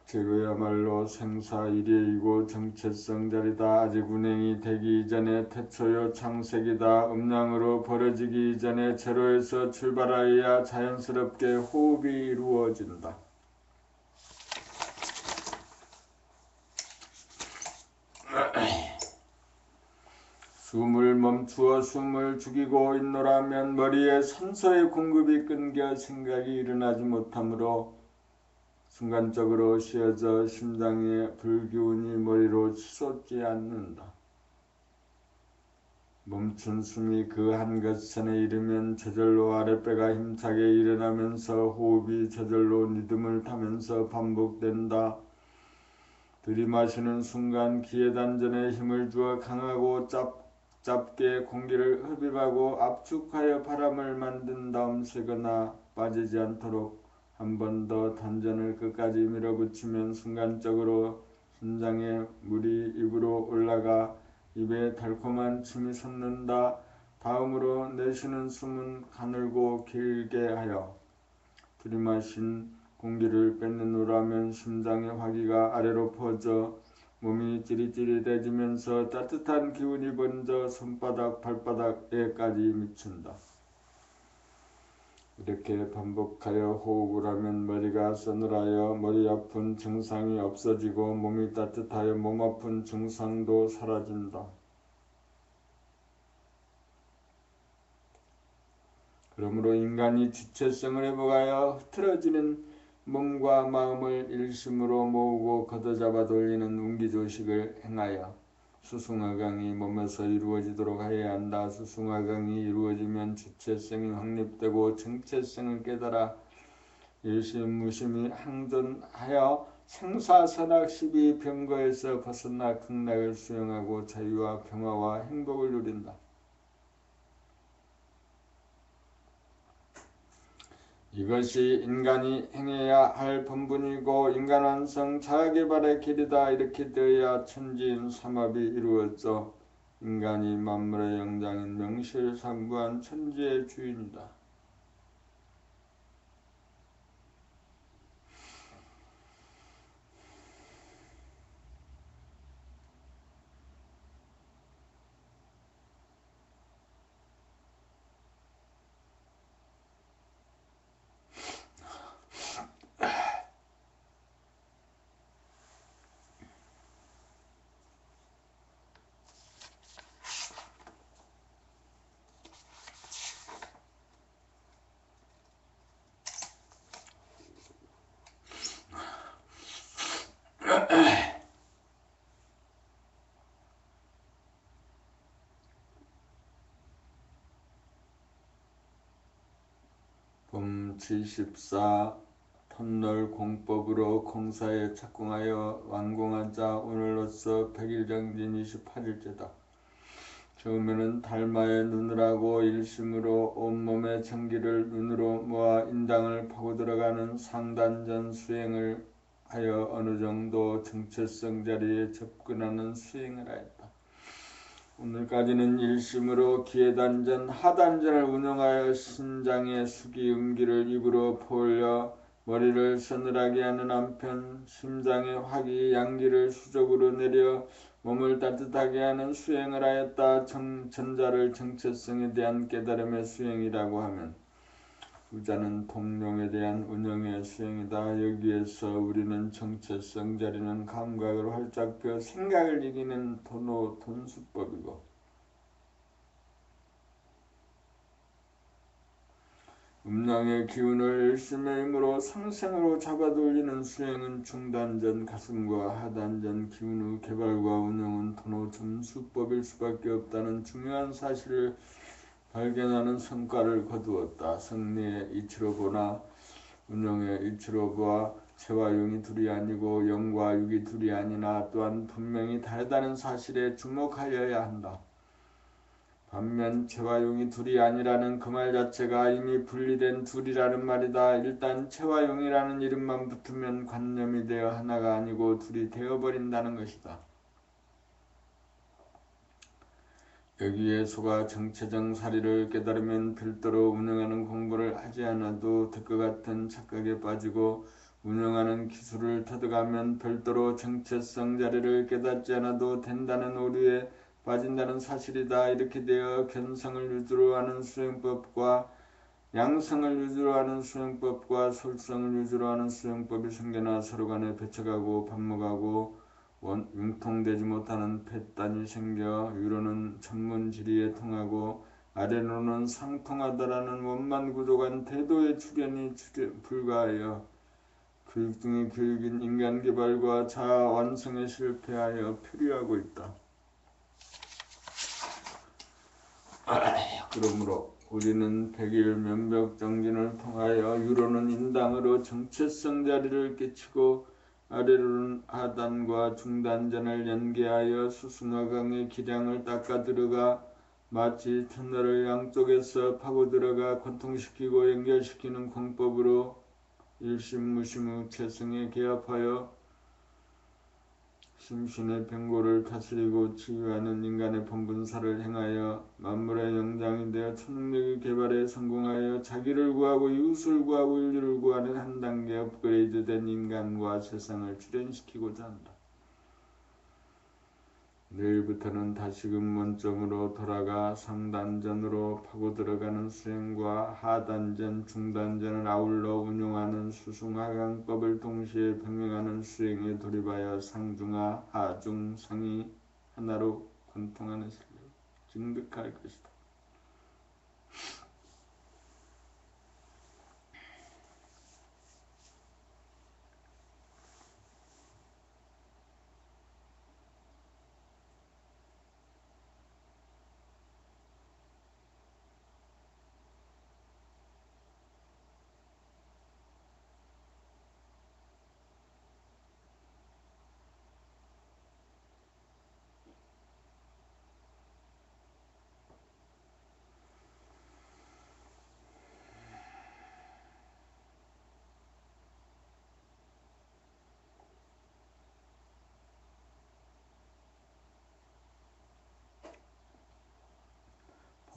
제로야말로 생사일의이고 정체성 자리다. 아직 운행이 되기 이전에 태초요 창색이다. 음양으로 벌어지기 이전에 제로에서 출발하여야 자연스럽게 호흡이 이루어진다. 숨을 멈추어 숨을 죽이고 있노라면 머리에 산소의 공급이 끊겨 생각이 일어나지 못하므로 순간적으로 쉬어져 심장의 불기운이 머리로 치솟지 않는다. 멈춘 숨이 그 한 것선에 이르면 저절로 아랫배가 힘차게 일어나면서 호흡이 저절로 리듬을 타면서 반복된다. 들이마시는 순간 기회단전에 힘을 주어 강하고 짧게 공기를 흡입하고 압축하여 바람을 만든 다음 쉬거나 빠지지 않도록 한 번 더 단전을 끝까지 밀어붙이면 순간적으로 심장에 물이 입으로 올라가 입에 달콤한 침이 솟는다. 다음으로 내쉬는 숨은 가늘고 길게 하여 들이마신 공기를 뺏는노라면 심장의 화기가 아래로 퍼져 몸이 찌릿찌릿해지면서 따뜻한 기운이 번져 손바닥 발바닥에까지 미친다. 이렇게 반복하여 호흡을 하면 머리가 서늘하여 머리 아픈 증상이 없어지고 몸이 따뜻하여 몸 아픈 증상도 사라진다. 그러므로 인간이 주체성을 회복하여 흐트러지는 몸과 마음을 일심으로 모으고 걷어잡아 돌리는 운기조식을 행하여 수승화강이 몸에서 이루어지도록 해야 한다. 수승화강이 이루어지면 주체성이 확립되고 정체성을 깨달아 일심무심이 항존하여 생사선악 12병거에서 벗어나 극락을 수용하고 자유와 평화와 행복을 누린다. 이것이 인간이 행해야 할 본분이고 인간완성 자아개발의 길이다. 이렇게 되어야 천지인 삼합이 이루어져 인간이 만물의 영장인 명실상부한 천지의 주인이다. 범치 14 터널 공법으로 공사에 착공하여 완공한 자 오늘로써 100일정진 28일째다. 처음에는 달마의 눈을 하고 일심으로 온몸의 정기를 눈으로 모아 인당을 파고 들어가는 상단전 수행을 하여 어느 정도 정체성 자리에 접근하는 수행을 하였다. 오늘까지는 일심으로 기회단전, 하단전을 운영하여 신장의 수기 음기를 입으로 포올려 머리를 서늘하게 하는 한편 심장의 화기 양기를 수적으로 내려 몸을 따뜻하게 하는 수행을 하였다. 전자를 정체성에 대한 깨달음의 수행이라고 하면 후자는 통용에 대한 운영의 수행이다. 여기에서 우리는 정체성 자리는 감각을 활짝 펴 생각을 이기는 돈수법이고 음양의 기운을 일심의 힘으로 상생으로 잡아돌리는 수행은 중단전 가슴과 하단전 기운의 개발과 운영은 돈호점수법일 수밖에 없다는 중요한 사실을 발견하는 성과를 거두었다. 성리의 이치로 보나 운영의 이치로 보아 체와 용이 둘이 아니고 영과 육이 둘이 아니나 또한 분명히 다르다는 사실에 주목하여야 한다. 반면 체와 용이 둘이 아니라는 그 말 자체가 이미 분리된 둘이라는 말이다. 일단 체와 용이라는 이름만 붙으면 관념이 되어 하나가 아니고 둘이 되어버린다는 것이다. 여기에 속아 정체적 사리를 깨달으면 별도로 운영하는 공부를 하지 않아도 될 것 같은 착각에 빠지고 운영하는 기술을 터득하면 별도로 정체성 자리를 깨닫지 않아도 된다는 오류에 빠진다는 사실이다. 이렇게 되어 견성을 위주로 하는 수행법과 양성을 위주로 하는 수행법과 솔성을 위주로 하는 수행법이 생겨나 서로 간에 배척하고 반목하고 융통되지 못하는 폐단이 생겨 위로는 천문지리에 통하고 아래로는 상통하다라는 원만 구조간 태도의 출현이 불가하여 교육 중의 교육인 인간개발과 자아 완성에 실패하여 표류하고 있다. 그러므로 우리는 100일 면벽정진을 통하여 유로는 인당으로 정체성 자리를 깨치고 아래로는 하단과 중단전을 연계하여 수승화강의 기량을 닦아 들어가 마치 터널을 양쪽에서 파고 들어가 관통시키고 연결시키는 공법으로 일심무심의 체성에 개합하여 심신의 병고를 다스리고 치유하는 인간의 본분사를 행하여 만물의 영장이 되어 초능력의 개발에 성공하여 자기를 구하고 이웃을 구하고 인류를 구하는 한 단계 업그레이드된 인간과 세상을 출현시키고자 한다. 내일부터는 다시금 원점으로 돌아가 상단전으로 파고 들어가는 수행과 하단전, 중단전을 아울러 운용하는 수승하강법을 동시에 병행하는 수행에 돌입하여 상중하, 하중, 상이 하나로 관통하는 실력을 증득할 것이다.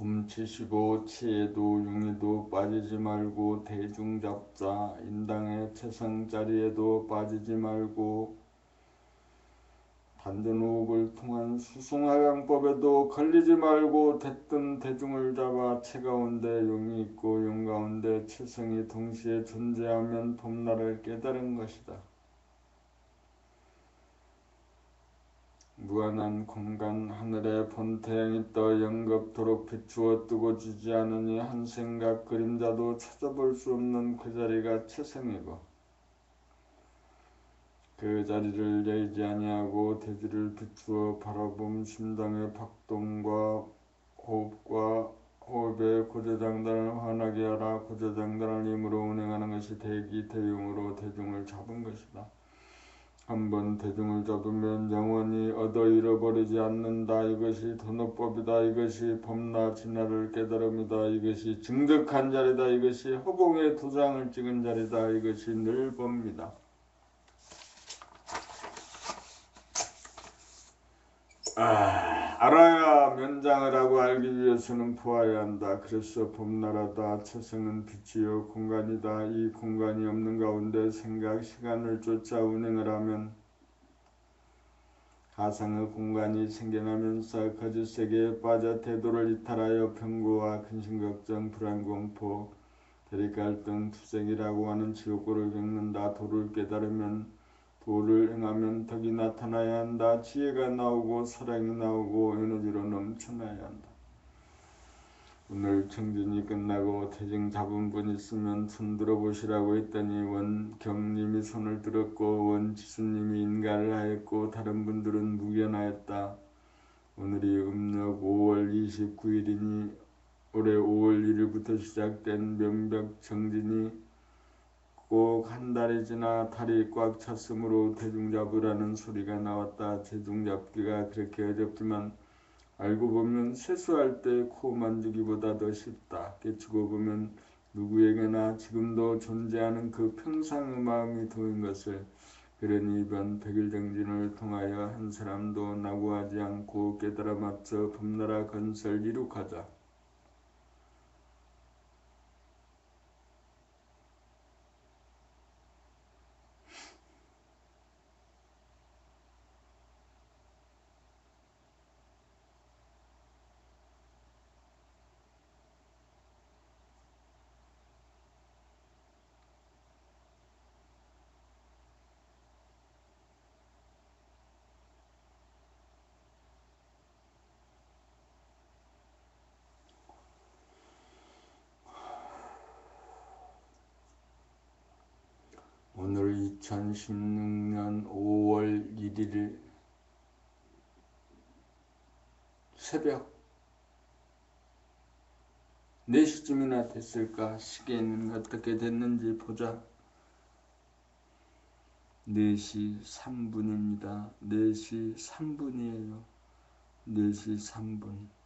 봄치시고 치에도 융에도 빠지지 말고 대중잡자 인당의 체성자리에도 빠지지 말고 단전호흡을 통한 수승하강법에도 걸리지 말고 대뜸 대중을 잡아 체 가운데 용이 있고 용 가운데 체성이 동시에 존재하면 봄날을 깨달은 것이다. 무한한 공간 하늘에 본 태양이 떠 영겁토록 비추어 뜨고 지지 않으니 한 생각 그림자도 찾아볼 수 없는 그 자리가 체성이고 그 자리를 열지 아니하고 대지를 비추어 바라봄 심장의 박동과 호흡과 호흡에 고조장단을 환하게 하라. 고조장단을 힘으로 운행하는 것이 대기 대용으로 대중을 잡은 것이다. 한번 대중을 잡으면 영원히 얻어 잃어버리지 않는다. 이것이 도노법이다. 이것이 법나 진화를 깨달음이다. 이것이 증득한 자리다. 이것이 허공에 도장을 찍은 자리다. 이것이 늘 법니다. 알아야 면장을 하고 알기 위해서는 보아야 한다. 그래서 봄나라다. 초생은 빛이요 공간이다. 이 공간이 없는 가운데 생각 시간을 쫓아 운행을 하면 가상의 공간이 생겨나면서 거짓 세계에 빠져 태도를 이탈하여 병고와 근심걱정 불안공포 대립갈등 투쟁이라고 하는 지옥고를 겪는다. 도를 깨달으면 도를 행하면 덕이 나타나야 한다. 지혜가 나오고 사랑이 나오고 에너지로 넘쳐나야 한다. 오늘 청진이 끝나고 태증 잡은 분 있으면 손 들어보시라고 했더니 원경님이 손을 들었고 원지수님이 인가를 하였고 다른 분들은 무견하였다. 오늘이 음력 5월 29일이니 올해 5월 1일부터 시작된 명벽 정진이 꼭 한 달이 지나 달이 꽉 찼으므로 대중잡으라는 소리가 나왔다. 대중잡기가 그렇게 어렵지만 알고 보면 세수할 때 코 만지기보다 더 쉽다. 깨치고 보면 누구에게나 지금도 존재하는 그 평상의 마음이 도인 것을. 그러니 이번 백일정진을 통하여 한 사람도 낙오하지 않고 깨달아 맞춰 법나라 건설 이룩하자. 오늘 2016년 5월 1일 새벽 4시쯤이나 됐을까? 시계는 어떻게 됐는지 보자. 4시 3분입니다. 4시 3분이에요. 4시 3분.